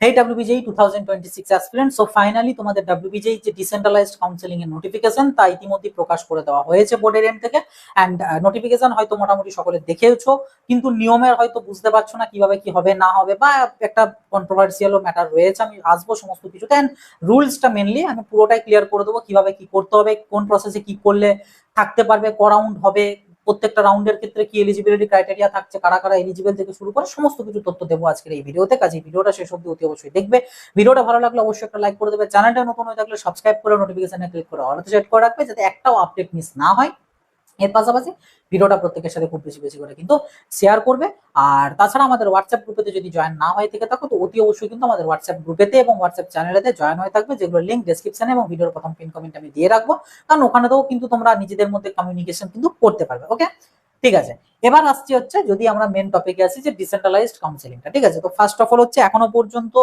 Hey WBJEE 2026 aspirant, so finally তোমাদের WBJEE যে decentralised counselling এর নোটিফিকেশন তা ইতিমধ্যে প্রকাশ করে দেওয়া হয়েছে বোর্ডের এন্ড থেকে। অ্যান্ড নোটিফিকেশন হয়তো মোটামুটি সকলে দেখেওছো, কিন্তু নিয়মের হয়তো বুঝতে পারছো না কিভাবে কি হবে না হবে, বা একটা কন্ট্রোভার্সিয়ালও ম্যাটার রয়েছে। আমি আসবো সমস্ত কিছুতে, অ্যান্ড রুলসটা মেনলি আমি পুরোটাই ক্লিয়ার করে দেবো, কিভাবে কি করতে হবে, কোন প্রসেসে কি করলে থাকতে পারবে, ক রাউন্ড হবে, প্রত্যেকটা রাউন্ডের ক্ষেত্রে কি এলিজিবিলিটি ক্রাইটেরিয়া থাকছে, কারা কারা এলিজিবল থেকে শুরু করে সমস্ত কিছু তথ্য দেবো আজকের এই ভিডিওতে। কাজে ভিডিওটা শেষ অবধি অতি অবশ্যই দেখবে। ভিডিওটা ভালো লাগলে অবশ্যই একটা লাইক করে দেবে, চ্যানেলটা নতুন হয়ে থাকলে সাবস্ক্রাইব করে নোটিফিকেশনে ক্লিক করে অলতে সেট করে রাখবে, যাতে একটাও আপডেট মিস না হয়। এর পাশাপাশি ভিডিওটা প্রত্যেকের সাথে খুব বেশি বেশি করে কিন্তু শেয়ার করবে। আর তাছাড়া আমাদের হোয়াটসঅ্যাপ গ্রুপেতে যদি জয়েন না হয়ে থেকে থাকো, তো অতি অবশ্যই কিন্তু আমাদের হোয়াটসঅ্যাপ গ্রুপেতে এবং হোয়াটসঅ্যাপ চ্যানেলেতে জয়েন হয়ে থাকবে, যেগুলো লিঙ্ক ডেসক্রিপশনে এবং ভিডিওর প্রথম পিন কমেন্ট আমি দিয়ে রাখবো। কারণ ওখানেও কিন্তু তোমরা নিজেদের মধ্যে কমিউনিকেশন কিন্তু করতে পারবে। ওকে, ঠিক আছে। এবার আসছি হচ্ছে, যদি আমরা মেন টপিকে আসি, যে ডিসেন্ট্রালাইজড কাউন্সেলিংটা। ঠিক আছে, তো ফার্স্ট অফ অল হচ্ছে, এখনো পর্যন্ত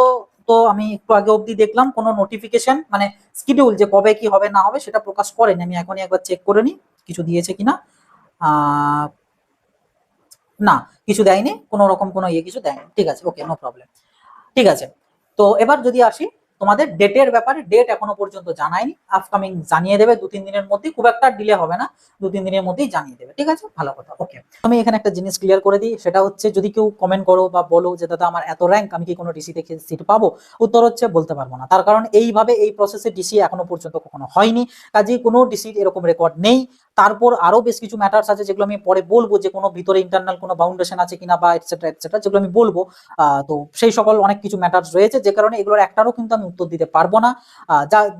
তো আমি একটু আগে অবধি দেখলাম কোনো নোটিফিকেশন মানে শিডিউল যে কবে কি হবে না হবে সেটা প্রকাশ করেনি। আমি এখনই একবার চেক করে নিই কিছু দিয়েছে কিনা। না, কিছু দেয়নি, কোনো রকম কোনো কিছু দেয়নি। ঠিক আছে, ওকে, নো প্রবলেম। ঠিক আছে, তো এবার যদি আসি তোমাদের ডেটের ব্যাপারে, ডেট এখনো পর্যন্ত জানায়নি, আপকামিং জানিয়ে দেবে 2-3 দিনের মধ্যেই, খুব একটা ডিলে হবে না, 2-3 দিনের মধ্যেই জানিয়ে দেবে। ঠিক আছে, ভালো কথা। ওকে, আমি এখানে একটা জিনিস ক্লিয়ার করে দিই, সেটা হচ্ছে, যদি কেউ কমেন্ট করো বা বলো যে দাদা আমার এত র্যাঙ্ক, আমি কি কোনো ডিসি থেকে সিট পাবো, উত্তর হচ্ছে বলতে পারবো না। তার কারণ এইভাবে এই প্রসেসে ডিসি এখনো পর্যন্ত কখনো হয়নি, কাজেই কোনো ডিসির এরকম রেকর্ড নেই। তারপর আরো বেশ কিছু ম্যাটার্স আছে, যেগুলো আমি পরে বলবো, যে কোনো ভিতরে ইন্টারনাল কোনো বাউন্ডেশন আছে কিনা বা এটসেট্রা এটসেট্রা, যেগুলো আমি বলবো। তো সেই সকল অনেক কিছু ম্যাটার্স রয়েছে, যে কারণে এগুলোর একটারও কিন্তু আমি উত্তর দিতে পারবো না।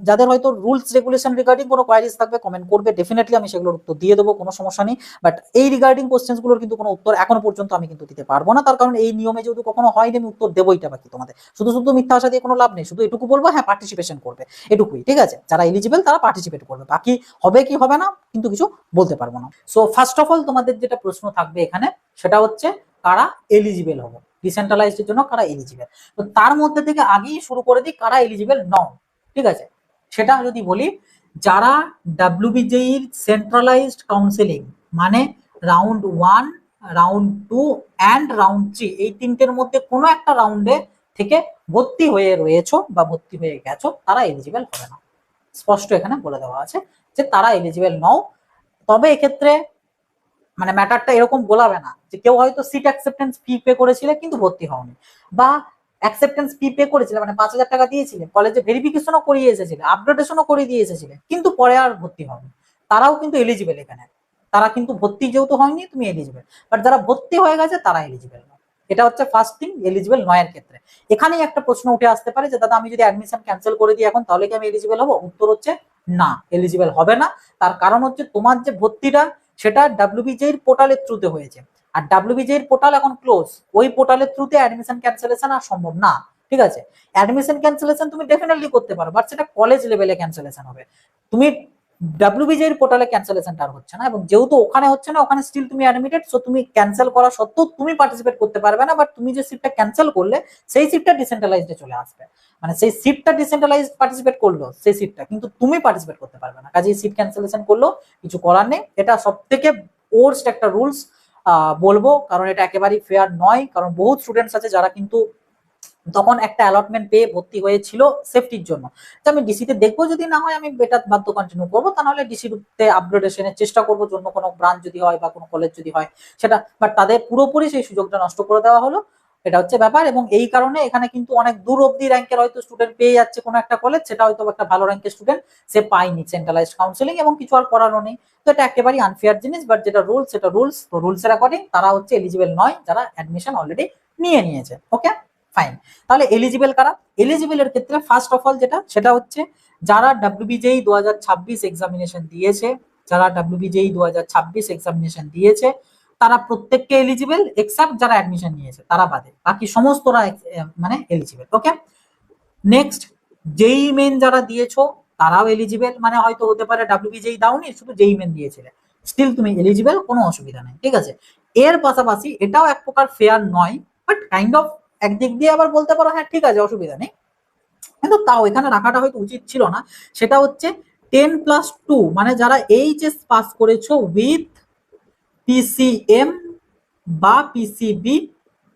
যাদের হয়তো রুলস রেগুলেশন রিগার্ডিং কোনো কোয়ারিজ থাকবে, কমেন্ট করবে, ডেফিনেটলি আমি সেগুলোর উত্তর দিয়ে দেবো, কোনো সমস্যা নেই। বাট এই রিগার্ডিং কোশ্চেন্স গুলোর কিন্তু কোনো উত্তর এখনো পর্যন্ত আমি কিন্তু দিতে পারবো না, তার কারণ এই নিয়মে যেহেতু কখনো হয়নি, আমি উত্তর দেবোইটা বাকি তোমাদের। শুধু শুধু মিথ্যা আশা দিয়ে কোনো লাভ নেই, শুধু এটুকু বলবো, হ্যাঁ পার্টিসিপেশন করবে, এটুকুই। ঠিক আছে, যারা এলিজিবল তারা পার্টিসিপেট করবে, বাকি হবে কি হবে না কিন্তু কিছু বলতে পারবো না। সো ফার্স্ট অফ অল তোমাদের যেটা প্রশ্ন থাকবে এখানে, সেটা হচ্ছে কারা এলিজিবল হবো, ডিসেন্ট্রালাইজড জন্য কারা এলিজিবল। তো তার মধ্যে থেকে আগেই শুরু করে দিই কারা এলিজিবল নও। ঠিক আছে, সেটা যদি বলি, যারা ডাব্লিউবিজেইর সেন্ট্রালাইজড কাউন্সেলিং মানে রাউন্ড 1, রাউন্ড 2 অ্যান্ড রাউন্ড 3, এই তিনটের মধ্যে কোনো একটা রাউন্ডে থেকে ভর্তি হয়ে রয়েছো বা ভর্তি হয়ে গেছো, তারা এলিজিবল হবে না। স্পষ্ট এখানে বলে দেওয়া আছে যে তারা এলিজিবল নও। তবে এক্ষেত্রে মানে ম্যাটারটা এরকম বলাবে না যে কেউ হয়তো সিট অ্যাকসেপ্টেন্স ফি পে করেছিলে কিন্তু ভর্তি হওনি, বা অ্যাকসেপ্টেন্স ফি পে করেছিলে মানে 5,000 টাকা দিয়েছিলে, কলেজে ভেরিফিকেশনও করিয়ে এসেছিলে, আপডেটেশনও করিয়ে দিয়ে এসেছিলে, কিন্তু পরে আর ভর্তি হওনি, তারাও কিন্তু এলিজিবল এখানে। তারা কিন্তু ভর্তি যেহেতু হয়নি, তুমি এলিজিবল। বাট যারা ভর্তি হয়ে গেছে তারা এলিজিবল না। এটা হচ্ছে ফার্স্ট থিং, এলিজিবল নয়ের ক্ষেত্রে। এখানেই একটা প্রশ্ন উঠে আসতে পারে যে দাদা আমি যদি অ্যাডমিশন ক্যান্সেল করে দিই এখন, তাহলে কি আমি এলিজিবল হবো? উত্তর হচ্ছে না, এলিজিবল হবে না। তার কারণ হচ্ছে তোমার যে ভর্তিটা, সেটা ডাব্লিউবিজেইর পোর্টালের থ্রুতে হয়েছে, আর ডাব্লিউবিজেইর পোর্টাল এখন ক্লোজ। ওই পোর্টালের থ্রুতে অ্যাডমিশন ক্যান্সেলেশন আর সম্ভব না। ঠিক আছে, অ্যাডমিশন ক্যান্সেলেশন তুমি ডেফিনেটলি করতে পারো, বাট সেটা কলেজ লেভেলে ক্যান্সেলেশন হবে। তুমি ডাব্লিউবিজেইর পোর্টালে ক্যান্সেলেশনটা আর হচ্ছে না, এবং যেহেতু ওখানে হচ্ছে না, ওখানে স্টিল তুমি অ্যাডমিটেড, সো তুমি ক্যান্সেল করা সত্ত্বেও তুমি পার্টিসিপেট করতে পারবে না। বাট তুমি যে সিটটা ক্যান্সেল করলে, সেই সিটটা ডিসেন্ট্রালাইজডে চলে আসবে। মানে সেই সিটটা ডিসেন্ট্রালাইজড পার্টিসিপেট করলো সেই সিটটা, কিন্তু তুমি পার্টিসিপেট করতে পারবে না। কাজেই সিট ক্যান্সেলেশন করলো কিছু করার নেই। এটা সব থেকে ওর্স্ট একটা রুলস বলবো, কারণ এটা একেবারেই ফেয়ার নয়। কারণ বহু স্টুডেন্টস আছে যারা কিন্তু তখন একটা অ্যালটমেন্ট পেয়ে ভর্তি হয়েছিল সেফটির জন্য, যে আমি ডিসিতে দেখবো, যদি না হয় আমি বেটার বাধ্য কন্টিনিউ করবো, তা নাহলে ডিসিতে আপগ্রেডেশনের চেষ্টা করবো, জন্য কোনো ব্রাঞ্চ যদি হয় বা কোনো কলেজ যদি হয় সেটা। বাট তাদের পুরোপুরি সেই সুযোগটা নষ্ট করে দেওয়া হলো, এটা হচ্ছে ব্যাপার। এবং এই কারণে এখানে কিন্তু অনেক দূর অব্দি র্যাঙ্কের হয়তো স্টুডেন্ট পেয়ে যাচ্ছে কোনো একটা কলেজ, সেটা হয়তো একটা ভালো র্যাঙ্কের স্টুডেন্ট সে পায়নি সেন্ট্রালাইজড কাউন্সেলিং, এবং কিছু আর করারও নেই। তো এটা একেবারেই আনফেয়ার জিনিস। বাট যেটা রুলস সেটা রুলস, তো রুলসের অ্যাকর্ডিং তারা হচ্ছে এলিজিবল নয়, যারা অ্যাডমিশন অলরেডি নিয়ে নিয়েছে। ওকে, ফাইন। তাহলে এলিজিবল কারা? এলিজিবল এর ক্ষেত্রে ফার্স্ট অফ অল যেটা, সেটা হচ্ছে যারা ডাব্লিউবিজেই 2026 এক্সামিনেশন দিয়েছে, যারা ডাব্লিউবিজেই 2026 এক্সামিনেশন দিয়েছে, তারা প্রত্যেককে এলিজিবল, এক্সেপ্ট যারা অ্যাডমিশন নিয়েছে তারা বাদে, বাকি সমস্তরা মানে এলিজিবল। ওকে, নেক্সট, জেই মেন যারা দিয়েছো তারাও এলিজিবল। মানে হয়তো হতে পারে ডাব্লিউবিজেই দাওনি, শুধু জেই মেন দিয়েছিলে, স্টিল তুমি এলিজিবল, কোনো অসুবিধা নেই। ঠিক আছে, এর পাশাপাশি এটাও এক প্রকার ফেয়ার নয়, বাট কাইন্ড অফ একদিক দিয়ে আবার বলতে পারো হ্যাঁ ঠিক আছে অসুবিধা নেই, কিন্তু তাও এখানে রাখাটা হয়তো উচিত ছিল না। সেটা হচ্ছে 10+2, মানে যারা এইচএস পাস করেছো উইথ পিসিএম বা পিসিবি,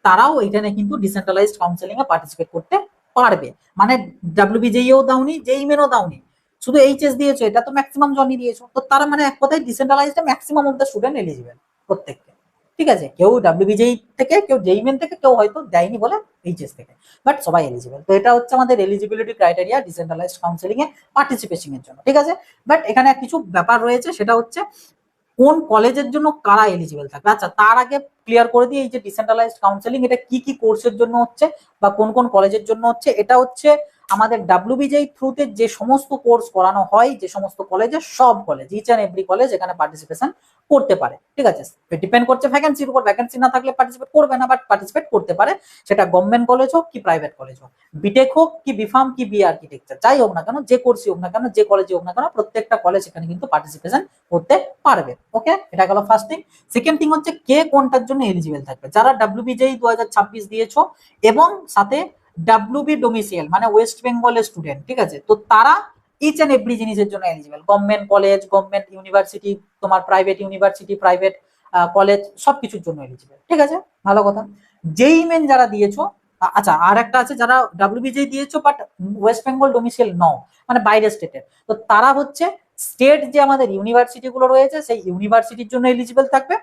তারাও এখানে কিন্তু ডিসেন্ট্রালাইজড কাউন্সেলিং এ পার্টিসিপেট করতে পারবে। মানে ডাব্লিউবিজেইও দাওনি, জেই মেনও দাওনি, শুধু এইচএস দিয়েছো, এটা তো ম্যাক্সিমাম জনই দিয়েছো, তো তারা মানে এক কথায় decentralised maximum of the student eligible প্রত্যেককে। ঠিক আছে, কেউ ডাব্লিউবিজেই থেকে, কেউ জেই মেন থেকে, কেউ হয়তো দেয়নি বলে এইচএস থেকে, বাট সবাই এলিজিবল। তো এটা হচ্ছে আমাদের এলিজিবিলিটি ক্রাইটেরিয়া ডিসেন্ট্রালাইজড কাউন্সিলিং এ পার্টিসিপেশন এর জন্য। ঠিক আছে, বাট এখানে কিছু ব্যাপার রয়েছে, সেটা হচ্ছে কোন কলেজের জন্য কারা এলিজিবল থাকবে। আচ্ছা, তার আগে ক্লিয়ার করে দিই, এই যে ডিসেন্ট্রালাইজড কাউন্সিলিং এটা কি কি কোর্সের জন্য হচ্ছে বা কোন কোন কলেজের জন্য হচ্ছে। এটা হচ্ছে আমাদের ডাব্লিউবিজেই থ্রুতে যে সমস্ত কোর্স করানো হয়, যে সমস্ত কলেজে, সব college, each and every college এখানে পার্টিসিপেশন করতে পারে। ঠিক আছে, ডিপেন্ড করছে ভ্যাকেন্সির উপর, ভ্যাকেন্সি না থাকলে পার্টিসিপেট করবে না, বাট পার্টিসিপেট করতে পারে, সেটা গভর্নমেন্ট কলেজ হোক কি প্রাইভেট কলেজ হোক, বিটেক হোক কি বিফার্ম কি বি আর্কিটেকচার, যাই হোক না কেন, যে কোর্সই হোক না কেন, যে কলেজে হোক না কেন, প্রত্যেকটা কলেজ এখানে কিন্তু পার্টিসিপেশন করতে পারবে। ওকে, এটা গেল ফার্স্ট থিং। সেকেন্ড থিং হচ্ছে কে কোনটার জন্য এলিজিবল থাকবে। যারা ডাব্লিউবিজেই 2026 দিয়েছো এবং সাথে ডাব্লিউবি ডোমিসিয়াল মানে ওয়েস্ট বেঙ্গলের স্টুডেন্ট, ঠিক আছে, তো তারা ইচ এন্ড এভরি জিনিসের জন্য eligible. Government college, government university, তোমার প্রাইভেট ইউনিভার্সিটি, প্রাইভেট কলেজ, সবকিছুর জন্য এলিজিবল। ঠিক আছে, ভালো কথা। যেই মেন যারা দিয়েছো, আচ্ছা আর একটা আছে, যারা ডাব্লিউবিজেই দিয়েছো বাট ওয়েস্ট বেঙ্গল ডোমিসিয়াল নও, মানে বাইরে স্টেটের, তো তারা হচ্ছে স্টেট যে আমাদের ইউনিভার্সিটি গুলো রয়েছে সেই ইউনিভার্সিটির জন্য এলিজিবল থাকবে,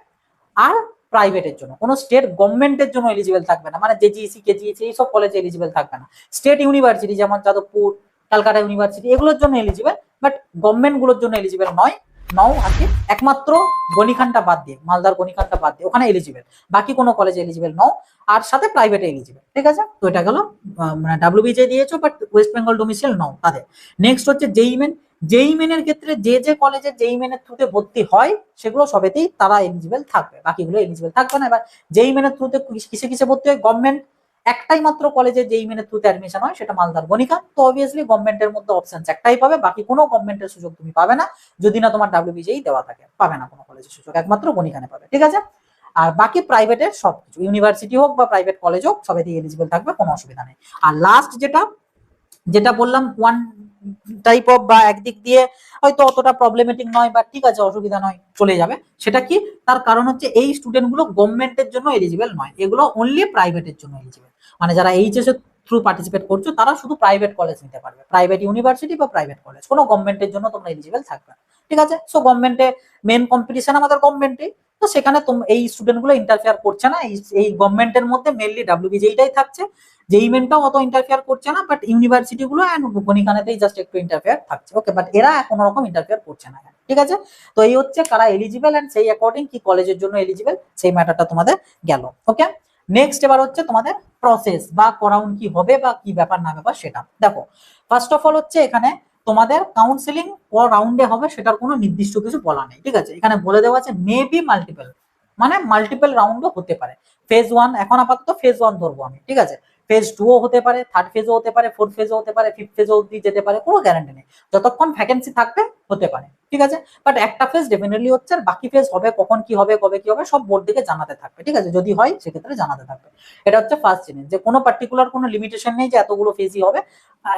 আর প্রাইভেটের জন্য, কোনো স্টেট গভর্নমেন্টের জন্য এলিজিবল থাকবে না, মানে জেজিইসি কেজিইসি এইসব কলেজে এলিজিবল থাকবে না। স্টেট ইউনিভার্সিটি যেমন যাদবপুর, ক্যালকাটা ইউনিভার্সিটি, এগুলোর জন্য এলিজিবল, বাট গভর্নমেন্ট গুলোর জন্য এলিজিবল নও আর কি, একমাত্র গণিখানটা বাদ দিয়ে, মালদার গণিখানটা বাদ দিয়ে ওখানে এলিজিবল, বাকি কোনো কলেজে এলিজিবল নও, আর সাথে প্রাইভেটে এলিজিবল। ঠিক আছে, তো এটা গেল মানে ডাব্লিউবিজে দিয়েছো বাট ওয়েস্ট বেঙ্গল ডোমিসিয়াল নও তাদের। নেক্সট হচ্ছে জেই মেন। জেই মেনের ক্ষেত্রে যে যে কলেজে জেই মেনের থ্রুতে ভর্তি হয় সেগুলো সবেতেই তারা এলিজিবল থাকবে, বাকিগুলো এলিজিবল থাকবে না। এবার জেই মেনের থ্রুতে কিসে কিসে ভর্তি হয়, গভর্নমেন্ট একটাই মাত্র কলেজে জেই মেনের থ্রুতে অ্যাডমিশন হয়, সেটা মালদার গণিকা, তো অবভিয়াসলি গভর্নমেন্টের মধ্যে অপশন একটাই পাবে, বাকি কোনো গভর্নমেন্টের সুযোগ তুমি পাবে না, যদি না তোমার ডাব্লিউবিজেই দেওয়া থাকে, পাবে না কোনো কলেজের সুযোগ, একমাত্র গণিকানে পাবে। ঠিক আছে, আর বাকি প্রাইভেটের সবকিছু, ইউনিভার্সিটি হোক বা প্রাইভেট কলেজ হোক, সবেতেই এলিজিবল থাকবে, কোনো অসুবিধা নেই। আর লাস্ট যেটা যেটা বললাম, ওয়ান টাইপ অফ বা একদিক দিয়ে হয়তো অতটা প্রবলেমেটিক নয় বা ঠিক আছে অসুবিধা নয় চলে যাবে, সেটা কি, তার কারণ হচ্ছে এই স্টুডেন্ট গুলো গভর্নমেন্টের জন্য এলিজিবল নয়, এগুলো অনলি প্রাইভেটের জন্য এলিজিবল। মানে যারা এইচএস এর থ্রু পার্টিসিপেট করছো তারা শুধু প্রাইভেট কলেজ নিতে পারবে, প্রাইভেট ইউনিভার্সিটি বা প্রাইভেট কলেজ, কোনো গভর্নমেন্টের জন্য তোমরা এলিজিবল থাকবে না। ঠিক আছে, সো গভর্নমেন্টে মেন কম্পিটিশন আমাদের গভর্নমেন্টে, তো সেখানে এই স্টুডেন্ট গুলো ইন্টারফেয়ার করছে না, এই গভর্নমেন্টের মধ্যে মেনলি ডাব্লিউবিজেইটাই থাকছে, যেই মেনটাও অত ইন্টারফেয়ার করছে না, বাট ইউনিভার্সিটি গুলো এন্ড গণিকানেতেই জাস্ট একটু ইন্টারফেয়ার থাকছে। ওকে, বাট এরা কোনো রকম ইন্টারফেয়ার করছে না। ঠিক আছে, তো এই হচ্ছে কারা এলিজিবল এন্ড সেই অ্যাকর্ডিং কি কলেজের জন্য এলিজিবল, সেই ম্যাটারটা তোমাদের গেল। ওকে, নেক্সট এবার হচ্ছে তোমাদের প্রসেস বা করাউন্ড কি হবে বা কি ব্যাপার না ব্যাপার সেটা দেখো। ফার্স্ট অফ অল হচ্ছে এখানে তোমাদের কাউন্সিলিং রাউন্ডে হবে সেটার কোনো নির্দিষ্ট কিছু বলা নেই। ঠিক আছে, এখানে বলে দেওয়া আছে মে বি মাল্টিপল, মানে মাল্টিপল রাউন্ডও হতে পারে। ফেজ ওয়ান, এখন আপাতত ফেজ ওয়ান ধরবো আমি। ঠিক আছে, ফেজ টু ও হতে পারে, থার্ড ফেজও হতে পারে, ফোর্থ ফেজও হতে পারে, ফিফথ ফেজও অব্দি যেতে পারে, কোনো গ্যারান্টি নেই, যতক্ষণ ভ্যাকেন্সি থাকবে হতে পারে। ঠিক আছে, বাট একটা ফেজ ডেফিনেটলি হচ্ছে, আর বাকি ফেজ হবে কখন কি হবে কবে কি হবে সব বোর্ড থেকে জানাতে থাকবে। ঠিক আছে, যদি হয় সেক্ষেত্রে জানাতে থাকবে। এটা হচ্ছে ফার্স্ট জিনিস, যে কোনো পার্টিকুলার কোনো লিমিটেশন নেই যে এতগুলো ফেজই হবে,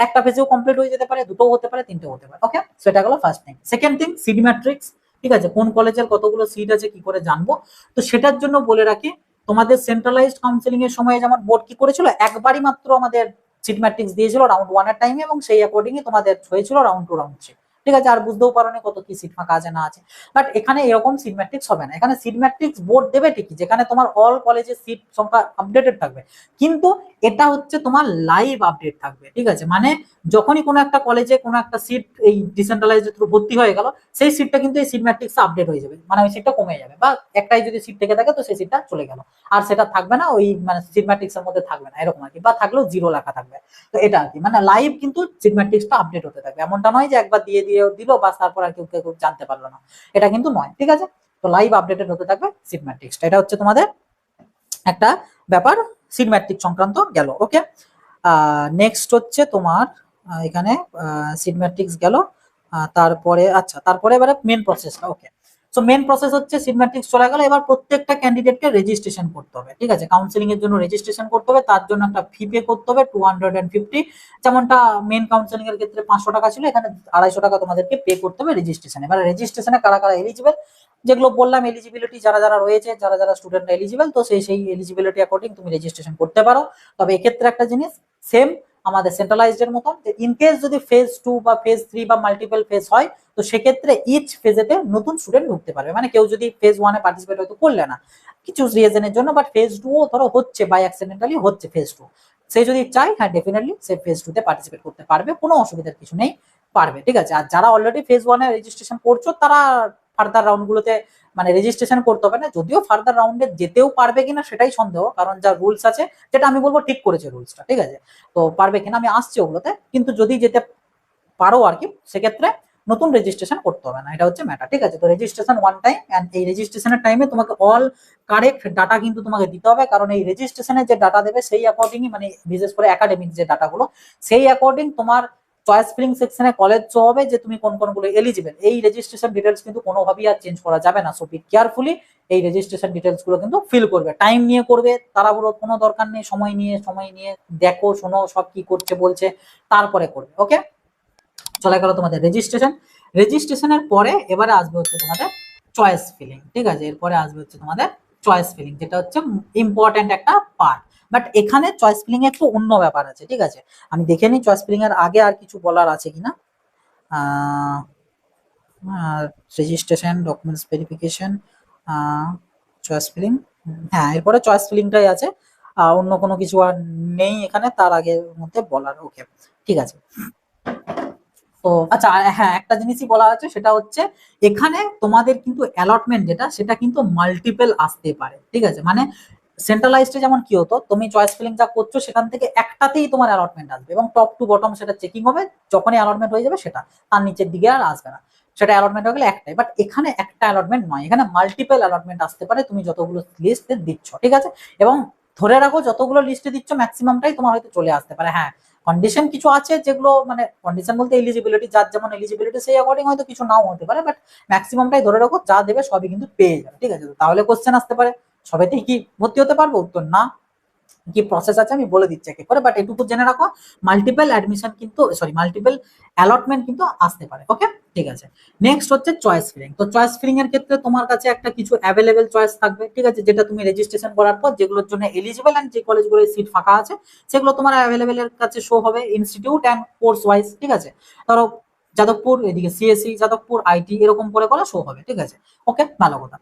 একটা ফেজেও কমপ্লিট হয়ে যেতে পারে, দুটোও হতে পারে, তিনটেও হতে পারে। ওকে, সেটা গেল first thing. Second thing, seat matrix. ঠিক আছে, কোন কলেজের কতগুলো সিট আছে কি করে জানবো, তো সেটার জন্য বলে রাখি, তোমাদের সেন্ট্রালাইজড কাউন্সিলিং এর সময় যেমন বোর্ড কি করেছিল, একবারই মাত্র আমাদের সিট ম্যাট্রিক্স দিয়েছিল রাউন্ড ওয়ান এর টাইমে, এবং সেই অ্যাকর্ডিংই তোমাদের হয়েছিল রাউন্ড টু, রাউন্ড থ্রি। ঠিক আছে, আর বুঝতেও পারো কত কি সিট ফাঁকা আছে না আছে, বাট এখানে এরকম সিট ম্যাট্রিক্স হবে না। এখানে সিট ম্যাট্রিক্স বোর্ড দেবে ঠিকই, যেখানে তোমার অল কলেজের সিট সংখ্যা আপডেটেড থাকবে, কিন্তু এটা হচ্ছে তোমার লাইভ আপডেট থাকবে। ঠিক আছে, মানে যখনই কোনো একটা কলেজে কোনো একটা সিট এই ডিসেন্ট্রালাইজড থ্রু ভর্তি হয়ে গেল, সেই সিটটা কিন্তু এই সিট ম্যাট্রিক্স আপডেট হয়ে যাবে, মানে ওই সিটটা কমে যাবে, বা একটাই যদি সিট থেকে থাকে তো সেই সিটটা চলে গেল, আর সেটা থাকবে না, ওই মানে সিট ম্যাট্রিক্স এর মধ্যে থাকবে না, এরকম আর কি, বা থাকলেও জিরো লেখা থাকবে। তো এটা আর কি, মানে লাইভ কিন্তু সিট ম্যাট্রিক্সটা আপডেট হতে থাকবে, এমনটা নয় যে একবার দিয়ে দিয়ে দিল বাস তারপর আর কেউ কেউ জানতে পারলো না, এটা কিন্তু নয়। ঠিক আছে, তো লাইভ আপডেটেড হতে থাকবে সিট ম্যাট্রিক্সটা, এটা হচ্ছে তোমাদের একটা ব্যাপার সিট ম্যাট্রিক্স সংক্রান্ত গেল। ওকে, নেক্সট হচ্ছে তোমার এখানে সিট ম্যাট্রিক্স গেল, তারপরে আচ্ছা তারপরে এবারে মেন প্রসেসটা। ওকে, সো মেন প্রসেস হচ্ছে সিট ম্যাট্রিক্স চলে গেল, এবার প্রত্যেকটা ক্যান্ডিডেটকে রেজিস্ট্রেশন করতে হবে। ঠিক আছে, কাউন্সিলিং এর জন্য রেজিস্ট্রেশন করতে হবে, তার জন্য একটা ফি পে করতে হবে 250, যেমনটা মেন কাউন্সিলিং এর ক্ষেত্রে 500 টাকা ছিল, এখানে 250 টাকা তোমাদেরকে পে করতে হবে রেজিস্ট্রেশন। এবার রেজিস্ট্রেশনে কারা কারা এলিজিবল, যেগুলো বললাম এলিজিবিলিটি যারা যারা রয়েছে, যারা যারা স্টুডেন্ট এলিজিবল, তো সেই এলিজিবিলিটি অ্যাকর্ডিং তুমি রেজিস্ট্রেশন করতে পারো। তবে এক্ষেত্রে একটা জিনিস, সেম আমাদের সেন্ট্রালাইজড এর মতন। ইন কেস যদি ফেজ 2 বা ফেজ 3 বা মাল্টিপল ফেজ হয়, তো সেক্ষেত্রে ইচ ফেজেতে নতুন স্টুডেন্ট ঢুকতে পারবে। মানে কেউ যদি ফেজ 1 এ পার্টিসিপেট হয়তো করলে না কিছু রিজনের জন্য, বাট ফেজ 2 ও ধরো হচ্ছে বাই অ্যাক্সিডেন্টালি হচ্ছে ফেজ 2, সে যদি চায় হ্যাঁ ডেফিনেটলি সে ফেজ 2 তে পার্টিসিপেট করতে পারবে, কোনো অসুবিধার কিছু নেই, পারবে। ঠিক আছে, আর যারা অলরেডি ফেজ 1 এ রেজিস্ট্রেশন করছো তারা ফার্দার রাউন্ড গুলোতে মানে রেজিস্ট্রেশন করতে হবে না, যদিও ফার্দার রাউন্ডে যেতেও পারবে কিনা সেটাই সন্দেহ, কারণ যা রুলস আছে, যেটা আমি বলবো ঠিক করেছে রুলসটা, ঠিক আছে, তো পারবে কিনা আমি আসছি ওগুলোতে, কিন্তু যদি যেতে পারো আর কি, সেক্ষেত্রে নতুন রেজিস্ট্রেশন করতে হবে না, এটা হচ্ছে ম্যাটার। ঠিক আছে, তো রেজিস্ট্রেশন ওয়ান টাইম, এন্ড এই রেজিস্ট্রেশনের টাইমে তোমাকে অল কারেক্ট ডাটা কিন্তু তোমাকে দিতে হবে, কারণ এই রেজিস্ট্রেশনের যে ডাটা দেবে সেই অ্যাকর্ডিংই, মানে বিশেষ করে একাডেমিক যে ডাটাগুলো, সেই অ্যাকর্ডিং তোমার চয়েস ফিলিং সেকশনে কলেজ শো হবে যে তুমি কোন কোনগুলো এলিজিবল। এই রেজিস্ট্রেশন ডিটেলস কিন্তু কোনোভাবেই আর চেঞ্জ করা যাবে না, সো বি কেয়ারফুলি এই রেজিস্ট্রেশন ডিটেলস গুলো কিন্তু ফিল করবে, টাইম নিয়ে করবে, তাড়াহুড়ো কোনো দরকার নেই, সময় নিয়ে দেখো শোনো সব কি করছে বলছে, তারপরে করবে। ওকে, চলে গেল তোমাদের রেজিস্ট্রেশন। রেজিস্ট্রেশনের পরে এবারে আসবে হচ্ছে তোমাদের চয়েস ফিলিং। ঠিক আছে, এরপরে আসবে হচ্ছে তোমাদের চয়েস ফিলিং, যেটা হচ্ছে ইম্পর্টেন্ট একটা পার্ট। বাট এখানে চয়েস ফিলিং এ একটু অন্য ব্যাপার আছে। ঠিক আছে, আমি দেখে নিই চয়েস ফিলিং এর আগে আর কিছু বলার আছে কিনা। Registration, documents verification, choice filling, হ্যাঁ এরপরে চয়েস ফিলিংটাই আছে, অন্য কোনো কিছু আর নেই এখানে তার আগের মধ্যে বলার। ওকে, ঠিক আছে। তো আচ্ছা, হ্যাঁ একটা জিনিসই বলা আছে, সেটা হচ্ছে এখানে তোমাদের কিন্তু অ্যালটমেন্ট যেটা, সেটা কিন্তু মাল্টিপল আসতে পারে। ঠিক আছে, মানে সেন্ট্রালাইজডে যেমন কি হতো, তুমি চয়েস ফিলিং যা করছো সেখান থেকে একটাতেই তোমার অ্যালটমেন্ট আসবে এবং টপ টু বটম সেটা চেকিং হবে, যখনই অ্যালটমেন্ট হয়ে যাবে সেটা তার নিচের দিকে আর আসবে না, সেটা অ্যালটমেন্ট হয়ে গেলে একটাই। বাট এখানে একটা অ্যালটমেন্ট নয়, এখানে মাল্টিপল অ্যালটমেন্ট আসতে পারে তুমি যতগুলো লিস্টে দিচ্ছ। ঠিক আছে, এবং ধরে রাখো যতগুলো লিস্টে দিচ্ছ ম্যাক্সিমামটাই তোমার হয়তো চলে আসতে পারে। হ্যাঁ, কন্ডিশন কিছু আছে যেগুলো, মানে কন্ডিশন বলতে এলিজিবিলিটি, যার যেমন এলিজিবিলিটি সেই অ্যাকর্ডিং হয়তো কিছু নাও হতে পারে, বাট ম্যাক্সিমামটাই ধরে রাখো যা দেবে সবই কিন্তু পেয়ে যাবে। ঠিক আছে, তাহলে কোশ্চেন আসতে পারে সবাইতেই কি ভর্তি হতে পারবো, উত্তর না, কি প্রসেস আছে আমি বলে দিচ্ছি একে করে, বাট এটুকু জেনে রাখো মাল্টিপল অ্যাডমিশন কিন্তু, সরি মাল্টিপল অ্যালটমেন্ট কিন্তু আসতে পারে। ওকে, ঠিক আছে। নেক্সট হচ্ছে চয়েস ফিলিং। তো চয়েস ফিলিং এর ক্ষেত্রে তোমার কাছে একটা কিছু অ্যাভেলেবেল চয়েস থাকবে। ঠিক আছে, যেটা তুমি রেজিস্ট্রেশন করার পর যেগুলোর জন্য এলিজিবল এন্ড যে কলেজগুলোর সিট ফাঁকা আছে সেগুলো তোমার অ্যাভেলেবেল এর কাছে শো হবে ইনস্টিটিউট এন্ড কোর্স ওয়াইজ। ঠিক আছে, ধরো যাদবপুর, এদিকে সিএসসি যাদবপুর, আইটি, এরকম করে করে শো হবে। ঠিক আছে, ওকে, ভালো কথা।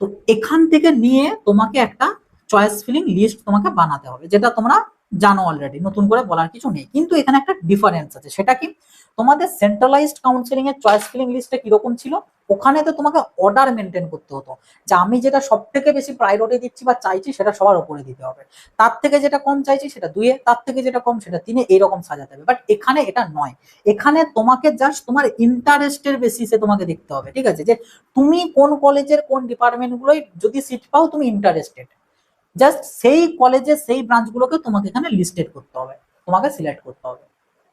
তো এখান থেকে নিয়ে তোমাকে একটা চয়েস ফিলিং লিস্ট তোমাকে বানাতে হবে, যেটা তোমরা জানো অলরেডি, নতুন করে বলার কিছু নেই। কিন্তু এখানে একটা ডিফারেন্স আছে, সেটা কি, তোমাদের সেন্ট্রালাইজড কাউন্সিলিং এর চয়েস ফিলিং লিস্টটা কিরকম ছিল, ওখানে তো তোমাকে অর্ডার মেনটেন করতে হতো, যে আমি যেটা সব থেকে বেশি প্রায়োরিটি দিচ্ছি বা চাইছি সেটা সবার উপরে দিতে হবে, তার থেকে যেটা কম চাইছি সেটা 2-এ, তার থেকে যেটা কম সেটা 3-এ, এইরকম সাজাতে হবে। বাট এখানে এটা নয়, এখানে তোমাকে জাস্ট তোমার ইন্টারেস্টের বেসিসে তোমাকে দেখতে হবে। ঠিক আছে, যে তুমি কোন কলেজের কোন ডিপার্টমেন্ট গুলোই যদি সিট পাও তুমি ইন্টারেস্টেড, জাস্ট সেই কলেজের সেই ব্রাঞ্চগুলোকে তোমাকে এখানে লিস্টেড করতে হবে, তোমাকে সিলেক্ট করতে হবে।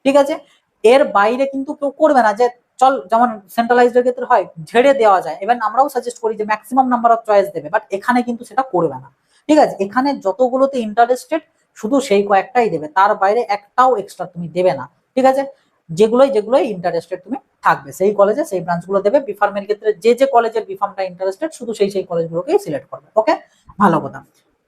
ঠিক আছে, এর বাইরে কিন্তু কেউ করবে না, যে চল যেমন সেন্ট্রালাইজড এর ক্ষেত্রে হয় ঝেড়ে দেওয়া যায়, এবার আমরাও সাজেস্ট করি যে ম্যাক্সিমাম নাম্বার অফ চয়েস দেবে, বাট এখানে কিন্তু সেটা করবে না। ঠিক আছে, এখানে যতগুলোতে ইন্টারেস্টেড শুধু সেই কয়েকটাই দেবে, তার বাইরে একটাও এক্সট্রা তুমি দেবে না। ঠিক আছে, যেগুলোই ইন্টারেস্টেড তুমি থাকবে সেই কলেজে সেই ব্রাঞ্চগুলো দেবে। বিফার্মের ক্ষেত্রে যে যে কলেজের বিফার্মটা ইন্টারেস্টেড শুধু সেই কলেজগুলোকেই সিলেক্ট করবে। ওকে, ভালো কথা,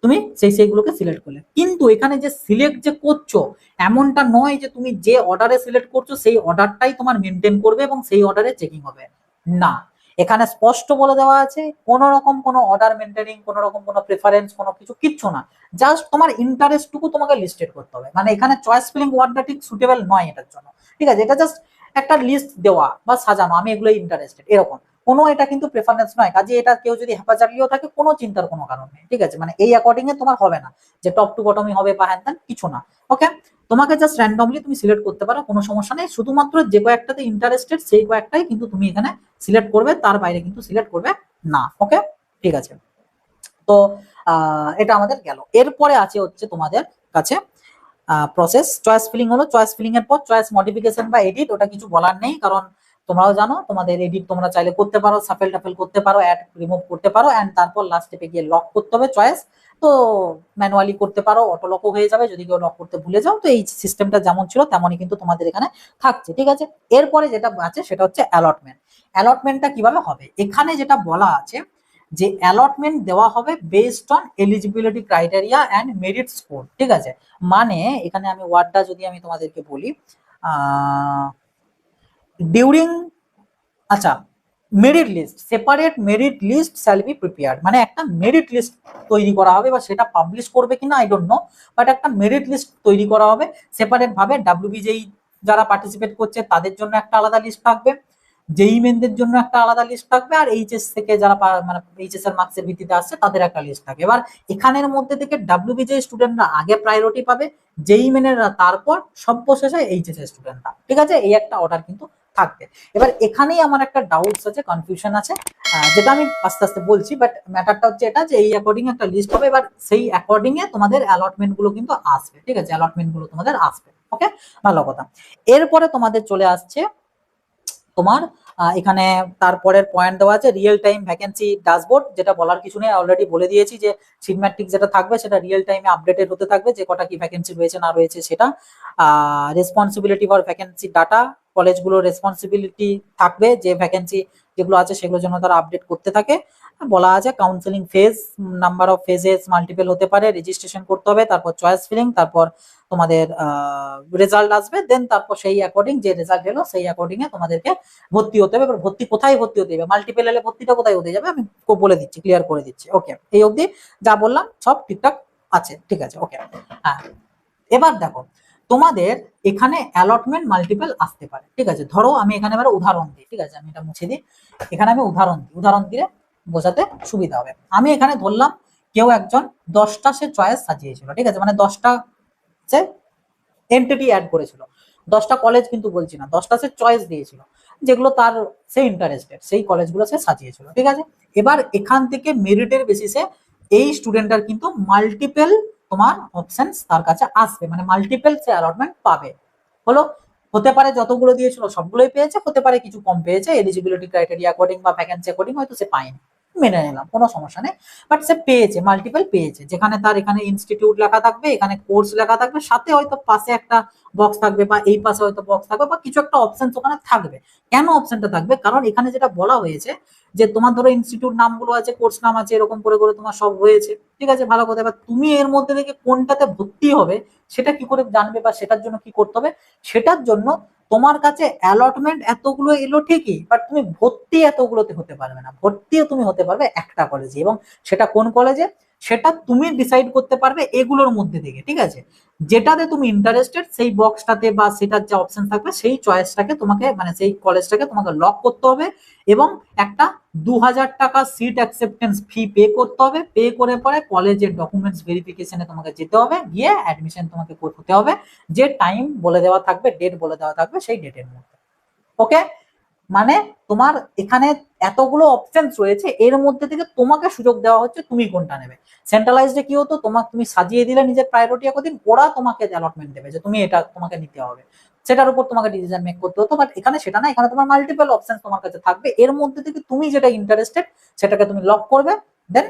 তুমি সেইগুলোকে সিলেক্ট করলে, কিন্তু এখানে যে সিলেক্ট যে করছো এমনটা নয় যে তুমি যে অর্ডারে সিলেক্ট করছো সেই অর্ডারটাই তোমার মেনটেন করবে এবং সেই অর্ডারে চেকিং হবে না। এখানে স্পষ্ট বলে দেওয়া আছে কোন রকম কোনো অর্ডার মেনটেনিং, কোন রকম কোনো প্রেফারেন্স, কোনো কিছু কিচ্ছু না, জাস্ট তোমার ইন্টারেস্ট টুকু তোমাকে লিস্টেড করতে হবে। মানে এখানে চয়েস ফিলিং ওয়ার্ডটা ঠিক সুটেবল নয় এটার জন্য। ঠিক আছে, এটা জাস্ট একটা লিস্ট দেওয়া বা সাজানো, আমি এগুলোই ইন্টারেস্টেড এরকম, কোনো এটা কিন্তু প্রেফারেন্স নয়। কাজে এটা কেউ যদি হ্যাপাচারলিও থাকে কোনো চিন্তার কোনো কারণ নেই। ঠিক আছে, মানে এই অ্যাকর্ডিং এ তোমার হবে না যে টপ টু বটমই হবে বা হ্যান ত্যান কিছু না। ওকে, তোমাকে জাস্ট র্যান্ডমলি তুমি সিলেক্ট করতে পারো, কোনো সমস্যা নেই, শুধুমাত্র যে কয়েকটাতে ইন্টারেস্টেড সেই কয়েকটাই কিন্তু তুমি এখানে সিলেক্ট করবে, তার বাইরে কিন্তু সিলেক্ট করবে না। ওকে, ঠিক আছে। তো এটা আমাদের গেল। এরপরে আছে হচ্ছে তোমাদের কাছে প্রসেস। চয়েস ফিলিং হলো, চয়েস ফিলিং এর পর চয়েস মডিফিকেশন বা এডিট, ওটা কিছু বলার নেই, কারণ তোমরাও জানো তোমাদের এডিট তোমরা চাইলে করতে পারো, সাফেল টাফেল করতে পারো, অ্যাড রিমুভ করতে পারো, এন্ড তারপর লাস্ট স্টেপে গিয়ে লক করতে হবে চয়েস। তো ম্যানুয়ালি করতে পারো, অটো লকও হয়ে যাবে যদি কেউ লক করতে ভুলে যাও। তো এই সিস্টেমটা যেমন ছিল তেমনই কিন্তু তোমাদের এখানে থাকছে। ঠিক আছে, এরপরে যেটা আছে সেটা হচ্ছে অ্যালটমেন্ট। অ্যালটমেন্টটা কিভাবে হবে, এখানে যেটা বলা আছে যে অ্যালটমেন্ট দেওয়া হবে based on eligibility criteria and merit score, ঠিক আছে। মানে এখানে আমি ওয়ার্ডটা যদি আমি তোমাদেরকে বলি, ডিউরিং, আচ্ছা, merit list, separate merit list shall be prepared, মানে একটা মেরিট লিস্ট তৈরি করা হবে, বা সেটা পাবলিশ করবে কিনা আই ডোন্ট নো, বাট একটা মেরিট লিস্ট তৈরি করা হবে সেপারেট ভাবে। ডাব্লিউবিজেই যারা পার্টিসিপেট করছে তাদের জন্য একটা আলাদা লিস্ট থাকবে, জেই মেনদের জন্য একটা আলাদা লিস্ট থাকবে, আর এইচএস থেকে যারা মানে এইচএস এর মার্কসের ভিত্তিতে আসছে তাদের একটা লিস্ট থাকবে। এবার এখানের মধ্যে থেকে ডাব্লিউবিজেই স্টুডেন্টরা আগে প্রায়োরিটি পাবে, জেই মেনেরা তারপর, সর্বশেষে এইচএস এর স্টুডেন্টরা, ঠিক আছে। এই একটা অর্ডার কিন্তু থাকবে। এবার এখানেই আমার একটা ডাউটস আছে, কনফিউশন আছে, যেটা আমি আস্তে আস্তে বলছি, বাট ম্যাটারটা হচ্ছে এটা যে এই অ্যাকর্ডিং একটা লিস্ট হবে, এবার সেই অ্যাকর্ডিং এ তোমাদের অ্যালটমেন্ট গুলো কিন্তু আসবে, ঠিক আছে, অ্যালটমেন্ট গুলো তোমাদের আসবে। ওকে, ভালো কথা। এরপরে তোমাদের চলে আসছে তোমার এখানে তারপরের পয়েন্ট দেওয়া আছে রিয়েল টাইম ভ্যাকেন্সি ড্যাশবোর্ড, যেটা বলার কিছু নেই, অলরেডি বলে দিয়েছি যে সিডম্যাট্রিক যেটা থাকবে সেটা রিয়েল টাইমে আপডেটেড হতে থাকবে, যে কটা কি ভ্যাকেন্সি রয়েছে না রয়েছে সেটা। রেসপন্সিবিলিটি ফর ভ্যাকেন্সি ডাটা, কলেজগুলোর রেসপন্সিবিলিটি থাকবে যে ভ্যাকেন্সি যেগুলো আছে সেগুলোর জন্য তারা আপডেট করতে থাকে। বলা আছে counselling phase, number of phases multiple হতে পারে, রেজিস্ট্রেশন করতে হবে, তারপর চয়েস ফিলিং, তারপর তোমাদের রেজাল্ট আসবে, দেন তারপর সেই অ্যাকর্ডিং যে রেজাল্ট এলো সেই অ্যাকর্ডিং এ তোমাদেরকে ভর্তি হতে হবে। এবার ভর্তি কোথায় ভর্তি হতে হবে, মাল্টিপল এলে ভর্তিটা কোথায় হতে যাবে আমি বলে দিচ্ছি, ক্লিয়ার করে দিচ্ছি। ওকে, এই অবধি যা বললাম সব ঠিকঠাক আছে, ঠিক আছে। ওকে, হ্যাঁ, এবার দেখো তোমাদের এখানে অ্যালটমেন্ট মাল্টিপল আসতে পারে, ঠিক আছে। ধরো আমি এখানে এবার উদাহরণ দিই, ঠিক আছে, আমি এটা মুছে দিই, এখানে আমি উদাহরণ দিয়ে বোঝাতে সুবিধা হবে। আমি এখানে ধরলাম কেউ একজন 10টা সে চয়েস সাজিয়েছিল, ঠিক আছে, মানে 10টা সে এন্টিটি অ্যাড করেছিল, 10টা কলেজ কিন্তু বলছি না, 10টা সে চয়েস দিয়েছিল, যেগুলো তার সে ইন্টারেস্টেড সেই কলেজগুলো সে সাজিয়েছিল, ঠিক আছে। এবার এখান থেকে মেরিটের বেসিসে এই স্টুডেন্টটার কিন্তু মাল্টিপল তোমার অপশনস তার কাছে আসবে, মানে মাল্টিপল সে অ্যালটমেন্ট পাবে। হলো, হতে পারে যতগুলো দিয়েছিল সবগুলোই পেয়েছে, হতে পারে কিছু কম পেয়েছে, এলিজিবিলিটি ক্রাইটেরিয়া অ্যাকর্ডিং বা ভ্যাকেন্সি অ্যাকর্ডিং হয়তো সে পায়নি, মেনে নিলাম, কোনো সমস্যা নেই, বাট সে পেয়েছে, মাল্টিপল পেয়েছে, যেখানে তার এখানে ইনস্টিটিউট লেখা থাকবে, এখানে কোর্স লেখা থাকবে, সাথে হয়তো পাশে একটা বক্স থাকবে, বা এই পাশে হয়তো বক্স থাকবে, বা কিছু একটা অপশন ওখানে থাকবে। কেন অপশনটা থাকবে, কারণ এখানে যেটা বলা হয়েছে যে তোমার ধরো ইনস্টিটিউট নামগুলো আছে, কোর্স নাম আছে, এরকম করে করে তোমার সব হয়েছে, ঠিক আছে, ভালো কথা। এবার তুমি এর মধ্যে থেকে কোনটাতে ভর্তি হবে সেটা কি করে জানবে, বা সেটার জন্য কি করতে হবে, সেটার জন্য তোমার কাছে অ্যালটমেন্ট এতগুলো এলো ঠিকই, বাট তুমি ভর্তি এতগুলোতে হতে পারবে না, ভর্তিও তুমি হতে পারবে একটা কলেজে, এবং সেটা কোন কলেজে সেটা তুমি ডিসাইড করতে পারবে এগুলোর মধ্যে থেকে, ঠিক আছে। যেটাতে তুমি ইন্টারেস্টেড সেই বক্সটাতে বা সেটার যে অপশন থাকবে সেই চয়েসটাকে তোমাকে, মানে সেই কলেজটাকে তোমাকে লক করতে হবে, এবং একটা 2000 টাকা সিট অ্যাকসেপ্টেন্স ফি পে করতে হবে, পে করে পরে কলেজের ডকুমেন্টস ভেরিফিকেশনে তোমাকে যেতে হবে, গিয়ে অ্যাডমিশন তোমাকে করতে হবে, যে টাইম বলে দেওয়া থাকবে, ডেট বলে দেওয়া থাকবে সেই ডেটের মধ্যে। ওকে, মানে তোমার এখানে এতগুলো অপশনস রয়েছে, এর মধ্যে থেকে তোমাকে সুযোগ দেওয়া হচ্ছে তুমি কোনটা নেবে। সেন্ট্রালাইজডে কি হতো, তুমি সাজিয়ে দিলে নিজের প্রায়োরিটি একদিন, ওরা তোমাকে অ্যালটমেন্ট দেবে যে তুমি এটা তোমাকে নিতে হবে, সেটার উপর তোমাকে ডিসিশন মেক করতে হতো, বাট এখানে সেটা না, এখানে তোমার মাল্টিপল অপশন তোমার কাছে থাকবে, এর মধ্যে থেকে তুমি যেটা ইন্টারেস্টেড সেটাকে তুমি লক করবে, দেন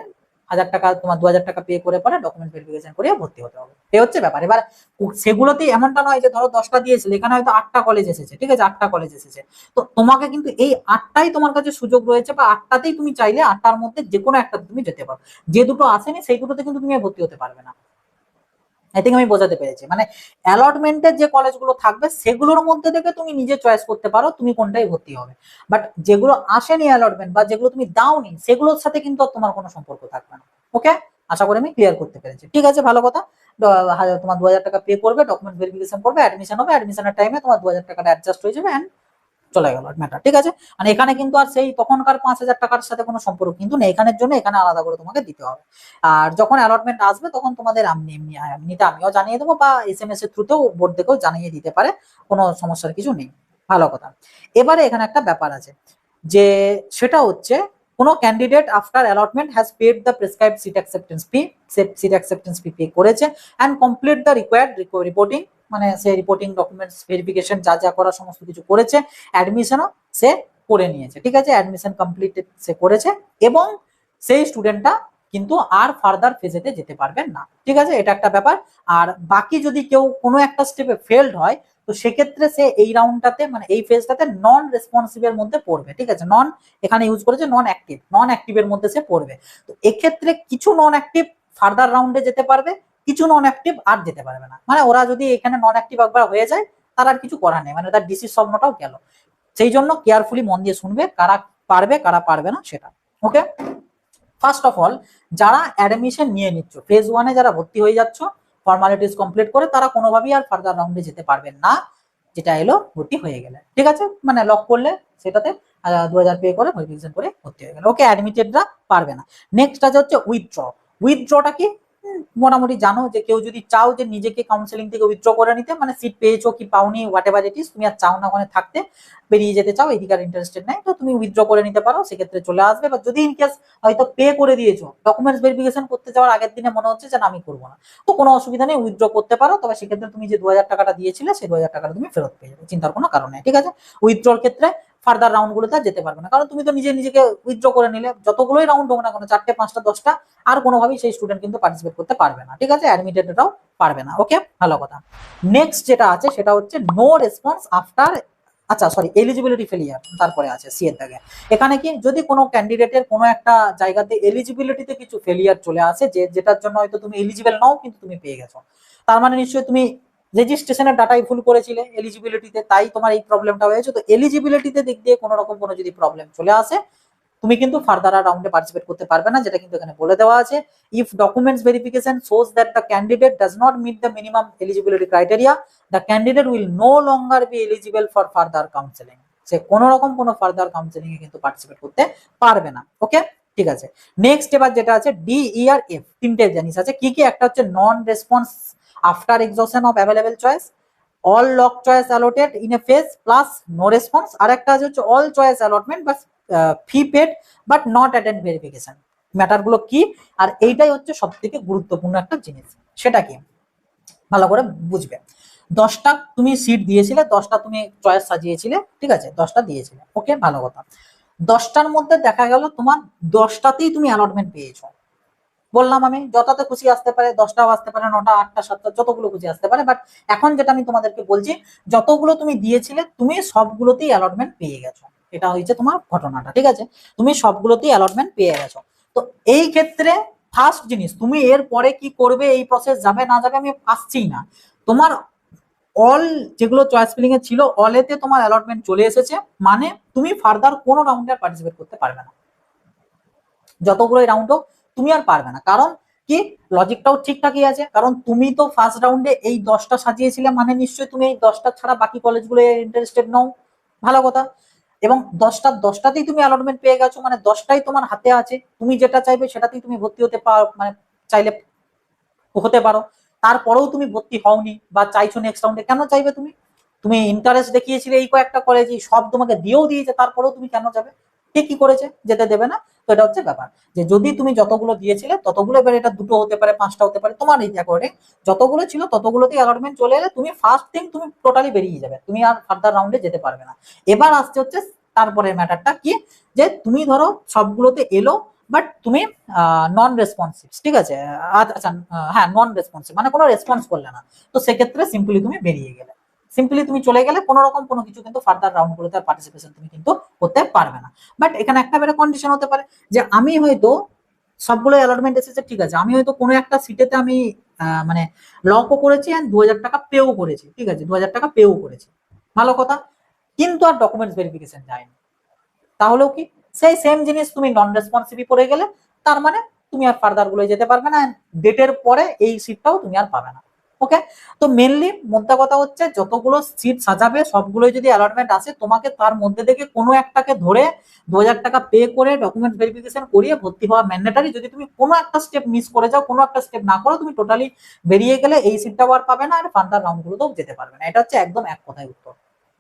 1000 টাকা তোমার 2000 টাকা পে করে পরে ডকুমেন্ট ভেরিফিকেশন করে ভর্তি হতে হবে, এই হচ্ছে ব্যাপার। এবার সেগুলোতে এমনটা নয় যে ধরো 10টা দিয়েছিল, এখানে হয়তো 8টা কলেজ এসেছে, ঠিক আছে, 8টা কলেজ এসেছে, তো তোমাকে কিন্তু এই 8টাই তোমার কাছে সুযোগ রয়েছে, বা 8টাতেই তুমি চাইলে 8টার মধ্যে যে কোনো একটা তুমি যেতে পারো, যে দুটো আসেনি সেই দুটোতে কিন্তু তুমি ভর্তি হতে পারবে না। আই থিঙ্ক আমি বোঝাতে পেরেছি, মানে অ্যালটমেন্টের যে কলেজগুলো থাকবে সেগুলোর মধ্যে থেকে তুমি নিজে চয়েস করতে পারো তুমি কোনটায় ভর্তি হবে, বাট যেগুলো আসেনি অ্যালটমেন্ট বা যেগুলো তুমি দাওনি সেগুলোর সাথে কিন্তু তোমার কোনো সম্পর্ক থাকবে না। ওকে, আশা করি আমি ক্লিয়ার করতে পেরেছি, ঠিক আছে, ভালো কথা। তোমার 2000 টাকা পে করবে, ডকুমেন্ট ভেরিফিকেশন করবে, অ্যাডমিশন হবে, অ্যাডমিশনের টাইমে তোমার 2000 টাকাটা অ্যাডজাস্ট হয়ে যাবে, চলে গেল ম্যাটার, ঠিক আছে। মানে এখানে কিন্তু আর সেই তখনকার 5000 টাকার সাথে কোনো সম্পর্ক কিন্তু নেই, এখানের জন্য এখানে আলাদা করে তোমাকে দিতে হবে। আর যখন অ্যালটমেন্ট আসবে তখন তোমাদের এমনিতে আমিও জানিয়ে দেবো, বা SMS এর থ্রুতেও বোর্ড থেকেও জানিয়ে দিতে পারে, কোনো সমস্যার কিছু নেই, ভালো কথা। এবারে এখানে একটা ব্যাপার আছে, যে সেটা হচ্ছে কোনো candidate after allotment has paid the prescribe seat acceptance fee, seat acceptance fee pay করেছে, and complete the required reporting, মানে সে রিপোর্টিং ডকুমেন্টস ভেরিফিকেশন যা যা করা সমস্ত কিছু করেছে, অ্যাডমিশনও সে করে নিয়েছে, ঠিক আছে, অ্যাডমিশন কমপ্লিট সে করেছে, এবং সেই স্টুডেন্টটা কিন্তু আর ফার্দার ফেজেতে যেতে পারবেন না, ঠিক আছে, এটা একটা ব্যাপার। আর বাকি যদি কেউ কোনো একটা স্টেপে ফেলড হয় তো সেক্ষেত্রে সে এই রাউন্ডটাতে মানে এই ফেজটাতে নন রেসপন্সিভের মধ্যে পড়বে, ঠিক আছে, নন এখানে ইউজ করেছে নন অ্যাক্টিভের মধ্যে সে পড়বে। তো এক্ষেত্রে কিছু নন অ্যাক্টিভ ফার্দার রাউন্ডে যেতে পারবে, কিছু নন অ্যাক্টিভ আর যেতে পারবে না, মানে ওরা যদি এখানে নন অ্যাক্টিভ একবার হয়ে যায় তার আর কিছু করার নেই, মানে তার ডিসির স্বপ্নটাও গেল। সেই জন্য কেয়ারফুলি মন দিয়ে শুনবে কারা পারবে কারা পারবে না সেটা। ওকে, ফার্স্ট অফ অল যারা অ্যাডমিশন নিয়ে নিচ্ছ, ফেজ 1-এ যারা ভর্তি হয়ে যাচ্ছ ফর্মালিটিস কমপ্লিট করে, তারা কোনোভাবেই আর ফার্দার রাউন্ডে যেতে পারবেন না, যেটা এলো ভর্তি হয়ে গেলে, ঠিক আছে, মানে লক করলে সেটাতে 2000 পে করে ভেরিফিকেশন করে ভর্তি হয়ে গেল। ওকে, অ্যাডমিটেডরা পারবে না। নেক্সট আছে হচ্ছে উইথড্র। উইথড্রটা কি মোটামুটি জানো, যে কেউ যদি চাও যে নিজেকে কাউন্সিলিং থেকে উইথড্র করে নিতে, মানে সিট পেয়েছো কি পাওনি হোয়াট এভার ইট ইজ, তুমি আর চাও না ওখানে থাকতে, বেরিয়ে যেতে চাও, এদিকে আর ইন্টারেস্টেড নাই, তো তুমি উইথড্র করে নিতে পারো, সেক্ষেত্রে চলে আসবে। বা যদি ইনকেস হয়তো পে করে দিয়েছো, ডকুমেন্টস ভেরিফিকেশন করতে যাওয়ার আগের দিনে মনে হচ্ছে যে আমি করবো না, তো কোনো অসুবিধা নেই, উইথড্র করতে পারো, তবে সেক্ষেত্রে তুমি যে 2000 টাকাটা দিয়েছিলে সেই 2000 টাকাটা তুমি ফেরত পেয়ে যাবে, চিন্তার কোনো কারণ নেই, ঠিক আছে। উইথড্রর ক্ষেত্রে ফার্দার রাউন্ড গুলোতে যেতে পারবে না, কারণ তুমি তো নিজেকে উইথড্র করে নিলে, যতগুলোই রাউন্ড হোক না কোনো 4টে 5টা 10টা, আর কোনোভাবেই সেই স্টুডেন্ট কিন্তু পার্টিসিপেট করতে পারবে না, ঠিক আছে, অ্যাডমিটেডরাও পারবে না। ওকে, ভালো কথা। নেক্সট যেটা আছে সেটা হচ্ছে নো রেসপন্স আফটার, আচ্ছা সরি, এলিজিবিলিটি ফেলিয়ার তারপরে আছে সি এর দাগে। এখানে কি যদি কোনো ক্যান্ডিডেটের কোনো একটা জায়গাতে এলিজিবিলিটিতে কিছু ফেলিয়ার চলে আসে, যেটার জন্য হয়তো তুমি এলিজিবল নাও কিন্তু তুমি পেয়ে গেছো, তার মানে নিশ্চয়ই তুমি রেজিস্ট্রেশনের ডাটাই ভুল করেছিলে এলিজিবিলিটিতে, তাই তোমার এই প্রবলেমটা হয়েছে। তো এলিজিবিলিটিতে দিক দিয়ে কোনো রকম কোনো যদি প্রবলেম চলে আসে, তুমি কিন্তু ফার্দার রাউন্ডে পার্টিসিপেট করতে পারবে না, যেটা কিন্তু এখানে বলে দেওয়া আছে। If documents verification shows that the candidate does not meet the minimum eligibility criteria, the candidate will no longer be eligible for further counselling. সে কোনো রকম কোনো ফার্দার কাউন্সেলিং এ কিন্তু পার্টিসিপেট করতে পারবে না। ওকে, ঠিক আছে। নেক্সট এবার যেটা আছে ডি ই আর এফ, তিনটে জিনিস আছে কি কি, একটা হচ্ছে non response after exhaustion of available choice, all lock choice allotted in a phase plus no response, আর একটা হচ্ছে all choice allotment but fee paid but not attend verification. ম্যাটারগুলো কি, আর এইটাই হচ্ছে সব থেকে গুরুত্বপূর্ণ একটা জিনিস, সেটা কি ভালো করে বুঝবে। 10টা তুমি সিট দিয়েছিলে, 10টা তুমি চয়েস সাজিয়েছিলে, ঠিক আছে, 10টা দিয়েছিলে, ওকে, ভালো কথা। 10টার মধ্যে দেখা গেল তোমার 10টাতেই তুমি অ্যালটমেন্ট পেয়েছো, বললাম আমি যতটা খুশি আসতে পারে, 10টাও আসতে পারে, 9টা 8টা 7টা যতগুলো খুশি আসতে পারে, বাট এখন যেটা আমি তোমাদেরকে বলছি, যতগুলো তুমি দিয়েছিলে তুমি সবগুলোতেই অ্যালটমেন্ট পেয়ে গেছো, এটা হচ্ছে তোমার ঘটনাটা, ঠিক আছে, তুমি সবগুলোতেই অ্যালটমেন্ট পেয়ে গেছো। তো এই ক্ষেত্রে ফার্স্ট জিনিস, তুমি এর পরে কি করবে, এই প্রসেস যাবে না যাবে আমি আসছি না, তোমার অল যেগুলো চয়েস ফিলিং এ ছিল অলেতে তোমার অ্যালটমেন্ট চলে এসেছে, মানে তুমি ফার্দার কোনো রাউন্ডে পার্টিসিপেট করতে পারবে না, যতগুলো রাউন্ড হোক তুমি আর পারবে না। কারণ কি, লজিকটাও ঠিকঠাকই আছে, কারণ তুমি তো ফার্স্ট রাউন্ডে এই 10টা সাজিয়েছিলে, মানে নিশ্চয়ই তুমি এই 10টা ছাড়া বাকি কলেজগুলো ইন্টারেস্টেড নও, ভালো কথা। এবং 10টাতেই তুমি অ্যালটমেন্ট পেয়ে গেছো, মানে 10টাই তোমার হাতে আছে, তুমি যেটা চাইবে সেটাতেই তুমি ভর্তি হতে পারো, মানে চাইলে হতে পারো। তারপরেও তুমি ভর্তি হওনি বা চাইছো নেক্সট রাউন্ডে, কেন চাইবে তুমি? তুমি ইন্টারেস্ট দেখিয়েছিলে এই কয়েকটা কলেজে, সব তোমাকে দিয়েও দিয়েছে, তারপরেও তুমি কেন যাবে? কে কি করেছে, যেতে দেবে না। তো এটা হচ্ছে ব্যাপার, যে যদি তুমি যতগুলো দিয়েছিলে ততগুলো, এবার এটা 2টো হতে পারে 5টা হতে পারে, তোমার এই অ্যাকর্ডিং যতগুলো ছিল ততগুলোতেই অ্যালটমেন্ট চলে এলে তুমি ফার্স্ট থিং তুমি টোটালি বেরিয়ে যাবে, তুমি আর ফার্দার রাউন্ডে যেতে পারবে না। এবার আসছে হচ্ছে তারপরের ম্যাটারটা কি, যে তুমি ধরো সবগুলোতে এলো বাট তুমি নন রেসপন্সিভ, ঠিক আছে, আচ্ছা হ্যাঁ নন রেসপন্সিভ মানে কোনো রেসপন্স করলে না, তো সেক্ষেত্রে সিম্পলি তুমি বেরিয়ে গেলে, সিম্পলি তুমি চলে গেলে, কোনো রকম কোনো কিছু কিন্তু ফার্দার রাউন্ড গুলোতে পার্টিসিপেশন তুমি কিন্তু করতে পারবে না। বাট এখানে একটা বেড়ে কন্ডিশন হতে পারে, যে আমি হয়তো সবগুলো অ্যালটমেন্ট এসেছে, ঠিক আছে, আমি হয়তো কোনো একটা সিটেতে আমি মানে লকও করেছি এন্ড 2000 টাকা পেও করেছি, ঠিক আছে, 2000 টাকা পেও করেছি, ভালো কথা, কিন্তু আর ডকুমেন্টস ভেরিফিকেশন যায়নি, তাহলেও কি সেই সেম জিনিস তুমি নন রেসপন্সিভ পড়ে গেলে, তার মানে তুমি আর ফার্দার গুলো যেতে পারবে না, ডেটের পরে এই সিটটাও তুমি আর পাবে না। ওকে, তো মেনলি মোদ্দা কথা হচ্ছে যতগুলো সিট সাজাবে সবগুলোই যদি অ্যালটমেন্ট আসে, তোমাকে তার মধ্যে থেকে কোনো একটাকে ধরে 2000 টাকা পে করে ডকুমেন্ট ভেরিফিকেশন করিয়ে ভর্তি হওয়া ম্যান্ডেটারি। যদি তুমি কোনো একটা স্টেপ মিস করে যাও, কোনো একটা স্টেপ না করো, তুমি টোটালি বেরিয়ে গেলে এই সিটটাও আর পাবে না, আর ফার্দার রাউন্ড গুলোতেও যেতে পারবে না। এটা হচ্ছে একদম এক কথায় উত্তর।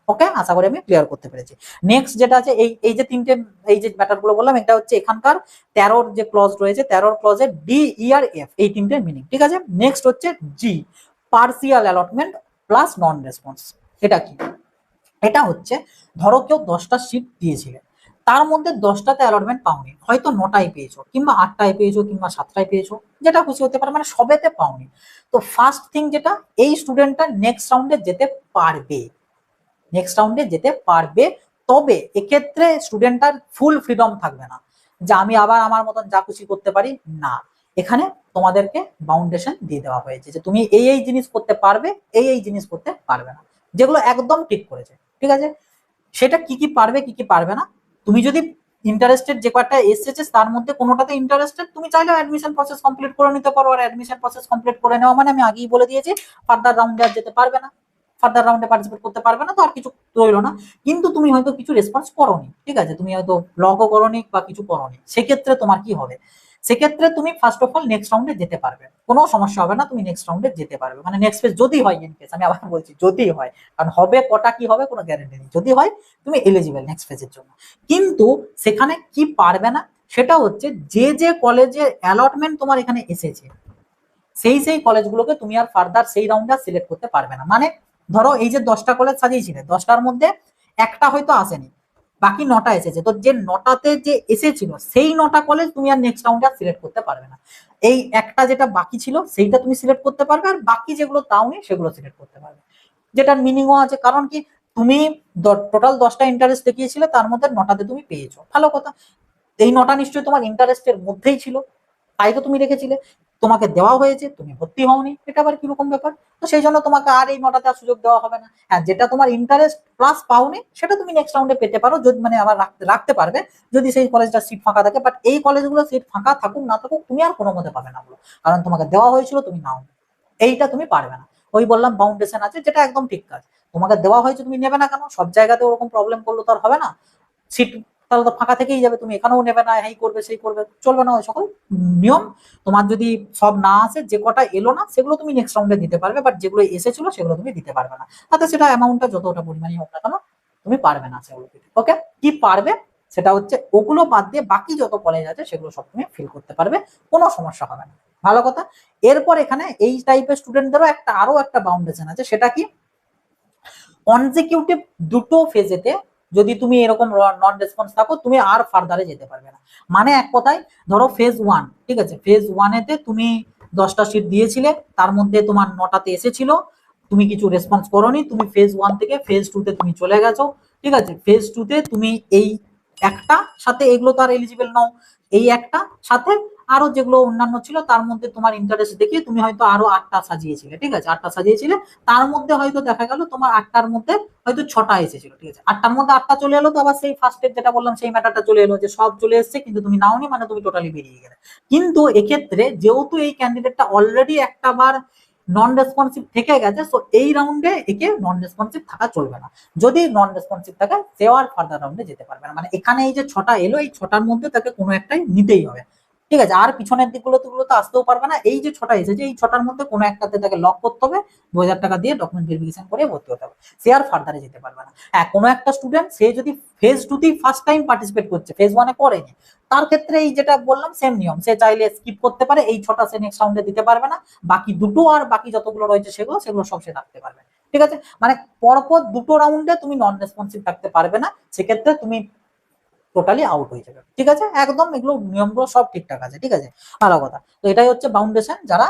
ওকে, আশা করি আমি ক্লিয়ার করতে পেরেছি। নেক্সট যেটা আছে, এই যে তিনটে এই যে ম্যাটার গুলো বললাম, এটা হচ্ছে এখানকার 13র যে ক্লজ রয়েছে, 13র ক্লজের ডি ই আর এফ, এই তিনটের মিনিং, ঠিক আছে। নেক্সট হচ্ছে G, partial allotment plus non response. এটা কি? এটা হচ্ছে ধরো কেউ 10টা সিট দিয়েছিলেন, তার মধ্যে 10টাতে অ্যালটমেন্ট পাওনি, হয়তো 9টায় পেয়েছো কিংবা 8টায় পেয়েছো কিংবা 7টায় পেয়েছো, যেটা খুশি হতে পারে, মানে সবেতে পাওনি। তো ফার্স্ট থিং যেটা, এই স্টুডেন্টটা নেক্সট রাউন্ডে যেতে পারবে, নেক্সট রাউন্ডে যেতে পারবে। তবে এক্ষেত্রে স্টুডেন্টটার ফুল ফ্রিডম থাকবে না যে আমি আবার আমার মতন যা খুশি করতে পারি, না। এখানে তোমাদেরকে বাউন্ডেশন দিয়ে দেওয়া হয়েছে যে তুমি এই এই জিনিস করতে পারবে, এই এই জিনিস করতে পারবে না, যেগুলো একদম ঠিক করেছে। ঠিক আছে, সেটা কি কি পারবে কি কি পারবে না, তুমি যদি ইন্টারেস্টেড যে কয়েকটা এসেছে তার মধ্যে কোনোটাতে ইন্টারেস্টেড, তুমি চাইলে অ্যাডমিশন প্রসেস কমপ্লিট করে নিতে পারো। আর অ্যাডমিশন প্রসেস কমপ্লিট করে নেওয়া মানে আমি আগেই বলে দিয়েছি ফার্দার রাউন্ডে আর যেতে পারবে না, ফার্দার রাউন্ডে পার্টিসিপেট করতে পারবে না, তো আর কিছু রইলো না। কিন্তু তুমি হয়তো কিছু রেসপন্স করোনি, ঠিক আছে, তুমি হয়তো ব্লগও করোনি বা কিছু করোনি, সেক্ষেত্রে তোমার কি হবে, সেক্ষেত্রে তুমি ফার্স্ট অফ অল নেক্সট রাউন্ডে যেতে পারবে, কোনো সমস্যা হবে না, তুমি নেক্সট রাউন্ডে যেতে পারবে, মানে নেক্সট ফেজ যদি হয়, ইন কেস আমি আবার বলছি যদি হয়, কারণ হবে কটা কি হবে কোনো গ্যারান্টি নেই, যদি হয় তুমি এলিজিবল নেক্সট ফেজের জন্য। কিন্তু সেখানে কি পারবে না, সেটা হচ্ছে যে যে কলেজে অ্যালটমেন্ট তোমার এখানে এসেছে সেই সেই কলেজগুলোকে তুমি আর ফার্দার সেই রাউন্ডে সিলেক্ট করতে পারবে না। মানে ধরো এই যে 10টা কলেজ সাজিয়েছিলে, 10টার মধ্যে একটা হয়তো আসেনি, বাকি 9টা এসেছে, তো যে 9টাতে যে এসেছিল সেই 9টা কলেজ তুমি আর নেক্সট রাউন্ডে সিলেক্ট করতে পারবে না। এই একটা যেটা বাকি ছিল সেইটা তুমি সিলেক্ট করতে পারবে, আর বাকি যেগুলো তাওনি সেগুলো সিলেক্ট করতে পারবে, যেটার মিনিংও আছে। কারণ কি, তুমি টোটাল 10টা ইন্টারেস্ট দেখিয়েছিলে, তার মধ্যে 9টাতে তুমি পেয়েছো, ভালো কথা। এই 9টা নিশ্চয়ই তোমার ইন্টারেস্টের মধ্যেই ছিল, তাই তো তুমি রেখেছিলে, তোমাকে দেওয়া হয়েছে, তুমি ভর্তি হওনি, এটা আবার কিরকম ব্যাপার? তো সেই জন্য তোমাকে আর এই 9টাতে আর সুযোগ দেওয়া হবে না। হ্যাঁ, যেটা তোমার ইন্টারেস্ট প্লাস পাওনি সেটা তুমি নেক্সট রাউন্ডে পেতে পারো, যদি মানে আবার রাখতে পারবে যদি সেই কলেজটা সিট ফাঁকা থাকে। বাট এই কলেজগুলো সিট ফাঁকা থাকুক না থাকুক তুমি আর কোনো মতে পাবে না বলো, কারণ তোমাকে দেওয়া হয়েছিল, তুমি নাও, এইটা তুমি পারবে না। ওই বললাম বাউন্ডেশন আছে, যেটা একদম ঠিক কাজ, তোমাকে দেওয়া হয়েছে তুমি নেবে না কেন? সব জায়গাতে ওরকম প্রবলেম করলে তো আর হবে না, সিট তাহলে তো ফাঁকা থেকেই যাবে, তুমি এখানেও নেবে না, এই করবে সেই করবে, চলবে না ওই সকল নিয়ম। তোমার যদি সব না আসে, যে কটা এলো না সেগুলো তুমি নেক্সট রাউন্ডে দিতে পারবে, বাট যেগুলো এসেছিল সেগুলো তুমি দিতে পারবে না, তাতে সেটা অ্যামাউন্টটা যতটা পরিমাণই হোক না কেন তুমি পারবে না সেগুলো দিতে। ওকে, কি পারবে সেটা হচ্ছে ওগুলো বাদ দিয়ে বাকি যত কলেজ আছে সেগুলো সব তুমি ফিল করতে পারবে, কোনো সমস্যা হবে না, ভালো কথা। এরপর এখানে এই টাইপের স্টুডেন্টদেরও আরো একটা বাউন্ডেশন আছে, সেটা কি, কনজিকিউটিভ দুটো ফেজেতে যদি তুমি এরকম নন রেসপন্স থাকো, তুমি আর ফার্দারে যেতে পারবে না। মানে এক কথায়, ধরো ফেজ 1, ঠিক আছে, ফেজ 1-এতে তুমি 10টা সিট দিয়েছিলে, তার মধ্যে তোমার 9টাতে এসেছিল, তুমি কিছু রেসপন্স করোনি, তুমি ফেজ 1 থেকে ফেজ 2-তে তুমি চলে গেছো, ঠিক আছে, ফেজ 2-তে তুমি এই একটা সাথে এগুলো তো আর এলিজিবল নও, এই একটা সাথে আরো যেগুলো অন্যান্য ছিল তার মধ্যে তোমার ইন্টারেস্ট দেখিয়ে তুমি হয়তো আরো 8টা সাজিয়েছিলে, ঠিক আছে, 8টা সাজিয়েছিলে, তার মধ্যে হয়তো দেখা গেল তোমার 8টার মধ্যে হয়তো 6টা এসেছিল, ঠিক আছে, 8টার মধ্যে 8টা চলে এলো, তো আবার সেই ফার্স্টের যেটা বললাম সেই ম্যাটারটা চলে এলো যে সব চলে এসছে কিন্তু তুমি নাওনি, মানে তুমি টোটালি বেরিয়ে গেলে। কিন্তু এক্ষেত্রে যেহেতু এই ক্যান্ডিডেটটা অলরেডি একটা বার নন রেসপন্সিভ থেকে গেছে, সো এই রাউন্ডে একে নন রেসপন্সিভ থাকা চলবে না, যদি নন রেসপন্সিভ থাকে সেও আর ফার্দার রাউন্ডে যেতে পারবে না। মানে এখানে এই যে 6টা এলো, এই 6টার মধ্যে তাকে কোনো একটাই নিতেই হবে, ঠিক আছে, আর পিছনের দিকগুলো তো আসতেও পারবে না, এই যে 6টা এসেছে এই 6টার মধ্যে কোনো একটাতে তাকে লক করতে হবে, 2000 টাকা দিয়ে ডকুমেন্ট ভেরিফিকেশন করে ভর্তি হতে হবে, সে আর ফার্দারে যেতে পারবে না। হ্যাঁ, কোনো একটা স্টুডেন্ট সে যদি ফেজ 2-তেই ফার্স্ট টাইম পার্টিসিপেট করছে, ফেজ 1-এ করেনি, তার ক্ষেত্রে এই যেটা বললাম সেম নিয়ম, সে চাইলে স্কিপ করতে পারে, এই 6টা সে নেক্সট রাউন্ডে দিতে পারবে না, বাকি দুটো আর বাকি যতগুলো রয়েছে সেগুলো সেগুলো সব সে রাখতে পারবে, ঠিক আছে। মানে পরপর দুটো রাউন্ডে তুমি নন রেসপন্সিভ থাকতে পারবে না, সেক্ষেত্রে তুমি টোটালি আউট হয়ে যাবে, ঠিক আছে, একদম এগুলো নিয়মগুলো সব ঠিকঠাক আছে, ঠিক আছে, ভালো কথা। তো এটাই হচ্ছে বাউন্ডেশন, যারা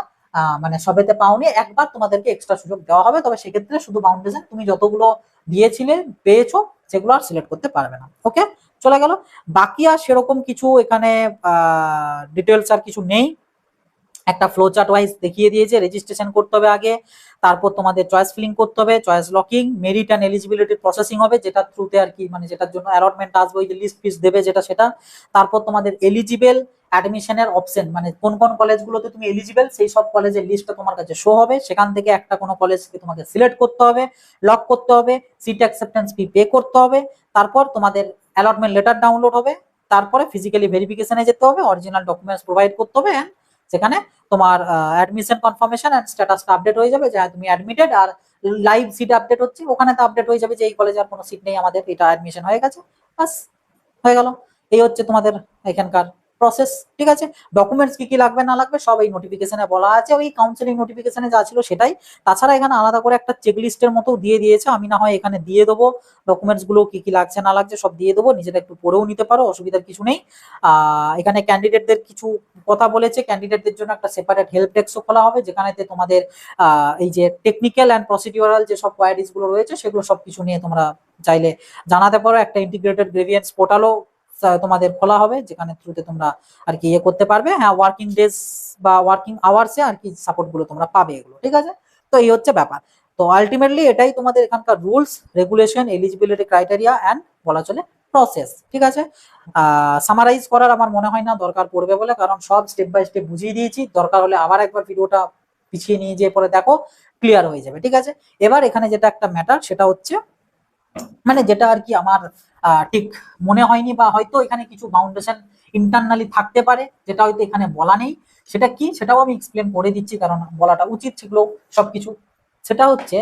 মানে সবেতে পাওনি একবার তোমাদেরকে এক্সট্রা সুযোগ দেওয়া হবে, তবে সেক্ষেত্রে শুধু বাউন্ডেশন তুমি যতগুলো দিয়েছিলে পেয়েছো সেগুলো আর সিলেক্ট করতে পারবে না। ওকে, চলে গেল। বাকি আর সেরকম কিছু এখানে ডিটেলস আর কিছু নেই, একটা ফ্লো চার্ট ওয়াইজ দেখিয়ে দিয়েছে, রেজিস্ট্রেশন করতে হবে আগে, তারপর তোমাদের চয়েস ফিলিং করতে হবে, choice locking, merit and eligibility processing হবে, যেটা থ্রুতে আর কি, মানে যেটার জন্য অ্যালটমেন্ট আসবে, ওই যে লিস্ট ফিস দেবে যেটা সেটা, তারপর তোমাদের এলিজিবল অ্যাডমিশনের অপশন, মানে কোন কোন কলেজগুলোতে তুমি এলিজিবল সেই সব কলেজের লিস্টটা তোমার কাছে শো হবে, সেখান থেকে একটা কোনো কলেজকে তোমাকে সিলেক্ট করতে হবে, লক করতে হবে, সিট অ্যাকসেপ্টেন্স ফি পে করতে হবে, তারপর তোমাদের অ্যালটমেন্ট লেটার ডাউনলোড হবে, তারপরে ফিজিক্যালি ভেরিফিকেশনে যেতে হবে, অরিজিনাল ডকুমেন্টস প্রোভাইড করতে হবে, এন্ড সেখানে তোমার অ্যাডমিশন কনফার্মেশন এন্ড স্ট্যাটাসটা আপডেট হয়ে যাবে যে তুমি অ্যাডমিটেড, আর লাইভ সিট আপডেট হচ্ছে, ওখানে তো আপডেট হয়ে যাবে যে এই কলেজে আর কোনো সিট নেই আমাদের, এটা অ্যাডমিশন হয়ে গেছে, বাস হয়ে গেল। এই হচ্ছে তোমাদের এখানকার প্রসেস। ঠিক আছে, ডকুমেন্টস কি কি লাগবে না লাগবে সব এই নোটিফিকেশনে বলা আছে, ওই কাউন্সিলিং নোটিফিকেশনে যা ছিল সেটাই। তাছাড়া এখানে আলাদা করে একটা চেকলিস্টের মতো দিয়ে দিয়েছে, আমি না হয় এখানে দিয়ে দেবো ডকুমেন্টস গুলো কি কি লাগছে না লাগছে সব দিয়ে দেবো, নিজেরা একটু পড়েও নিতে পারো, অসুবিধার কিছু নেই। এখানে ক্যান্ডিডেটদের কিছু কথা বলেছে, ক্যান্ডিডেটদের জন্য একটা সেপারেট হেল্প ডেস্কও খোলা হবে, যেখানেতে তোমাদের এই যে টেকনিক্যাল অ্যান্ড প্রসিডিউরাল যে সব কোয়ারিজ গুলো রয়েছে সেগুলো সবকিছু নিয়ে তোমরা চাইলে জানাতে পারো। একটা ইন্টিগ্রেটেড গ্রেভিয়েন্স পোর্টালও তোমাদের খোলা হবে, যেখানে থ্রুতে তোমরা আর কি ইয়ে করতে পারবে। হ্যাঁ, ওয়ার্কিং ডেজ বা ওয়ার্কিং আওয়ার্সে আর কি সাপোর্ট গুলো তোমরা পাবে এগুলো। ঠিক আছে, তো এই হচ্ছে ব্যাপার। তো আলটিমেটলি এটাই তোমাদের এখানকার rules, regulation, eligibility criteria and বলা চলে প্রসেস। ঠিক আছে, সামারাইজ করার আমার মনে হয় না দরকার পড়বে বলে, কারণ সব স্টেপ বাই স্টেপ বুঝিয়ে দিয়েছি। দরকার হলে আবার একবার ভিডিওটা পিছিয়ে নিয়ে যেয়ে পরে দেখো, ক্লিয়ার হয়ে যাবে। ঠিক আছে, এবার এখানে যেটা একটা ম্যাটার সেটা হচ্ছে মানে যেটা আর কি আমার ঠিক মনে হয়নি, বা হয়তো এখানে কিছু বাউন্ডেশন ইন্টারনালি থাকতে পারে যেটা হয়তো এখানে বলা নেই, সেটা কি সেটাও আমি এক্সপ্লেন করে দিচ্ছি, কারণ বলাটা উচিত সেগুলো সবকিছু। সেটা হচ্ছে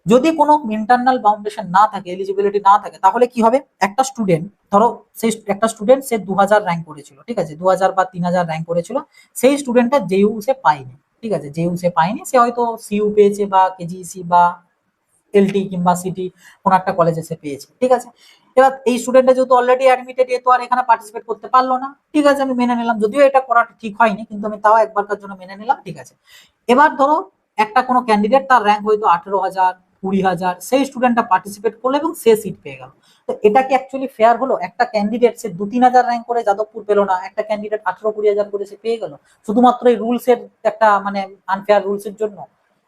যদি কোনো ইন্টারনাল বাউন্ডেশন না থাকে, এলিজিবিলিটি না থাকে, তাহলে কি হবে, একটা স্টুডেন্ট ধরো সেই একটা স্টুডেন্ট সে 2000 র্যাঙ্ক করেছিল, ঠিক আছে, 2000 বা 3000 র্যাঙ্ক করেছিল, সেই স্টুডেন্টটা জেইউ সে পায়নি। ঠিক আছে, জেইউ সে পায়নি, সে হয়তো সিইউ পেয়েছে বা কেজিসি বা এলটি কিংবা সিটি কোন একটা কলেজে সে পেয়েছে। ঠিক আছে, এবার এই স্টুডেন্টটা যেহেতু অলরেডি অ্যাডমিটেড, এ তো আর এখানে পার্টিসিপেট করতে পারলো না। ঠিক আছে, আমি মেনে নিলাম, যদিও এটা করাটা ঠিক হয়নি, কিন্তু আমি তাও একবারকার জন্য মেনে নিলাম। ঠিক আছে, এবার ধরো একটা কোনো ক্যান্ডিডেট তার র্যাঙ্ক হয়তো 18,000, 20,000, সেই স্টুডেন্টটা পার্টিসিপেট করলো এবং সে সিট পেয়ে গেল। তো এটা কি অ্যাকচুয়ালি ফেয়ার হলো? একটা ক্যান্ডিডেট সে 2-3 হাজার র্যাঙ্ক করে যাদবপুর পেলো না, একটা ক্যান্ডিডেট 18-20 হাজার করে সে পেয়ে গেল, শুধুমাত্র এই রুলস এর একটা মানে আনফেয়ার রুলস এর জন্য,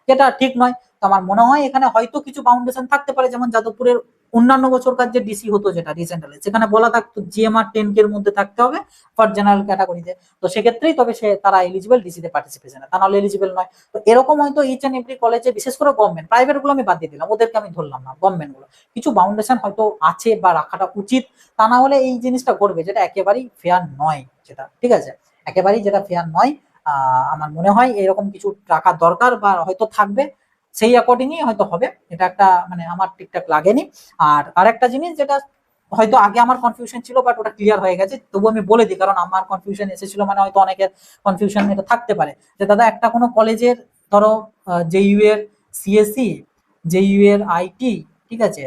যেটা ঠিক নয়। তো আমার মনে হয় এখানে হয়তো কিছু বাউন্ডেশন থাকতে পারে, যেমন যাদবপুরের অন্যান্য বছরকার যে ডিসি হতো যেটা রিসেন্টলি, সেখানে বলা থাকতো জিএমআর 10K এর মধ্যে থাকতে হবে ফর জেনারেল ক্যাটাগরিতে, তো সেক্ষেত্রেই তবে সে তারা এলিজিবল ডিসিতে পার্টিসিপেশনে, তা নাহলে এলিজিবল নয়। তো এরকম হয়তো ইচ এন্ড এভরি কলেজে, বিশেষ করে গভর্নমেন্ট, প্রাইভেট গুলো আমি বাদ দিয়ে দিলাম, ওদেরকে আমি ধরলাম না, গভর্নমেন্ট গুলো কিছু বাউন্ডেশন হয়তো আছে বা রাখাটা উচিত, তা না হলে এই জিনিসটা করবে যেটা একেবারেই ফেয়ার নয়, যেটা ঠিক আছে, একেবারেই যেটা ফেয়ার নয়। আমার মনে হয় এরকম কিছু রাখা দরকার বা হয়তো থাকবে, সেই অ্যাকর্ডিংই হয়তো হবে। এটা একটা মানে আমার ঠিকঠাক লাগেনি। আর আরেকটা জিনিস যেটা হয়তো আগে আমার কনফিউশন ছিল, বাট ওটা ক্লিয়ার হয়ে গেছে, তবু আমি বলে দিই, কারণ আমার কনফিউশন এসেছিল, মানে হয়তো অনেকের কনফিউশন এটা থাকতে পারে, যে দাদা একটা কোনো কলেজের ধরো জেইউ এর সিএসসি, জেইউ এর আইটি, ঠিক আছে,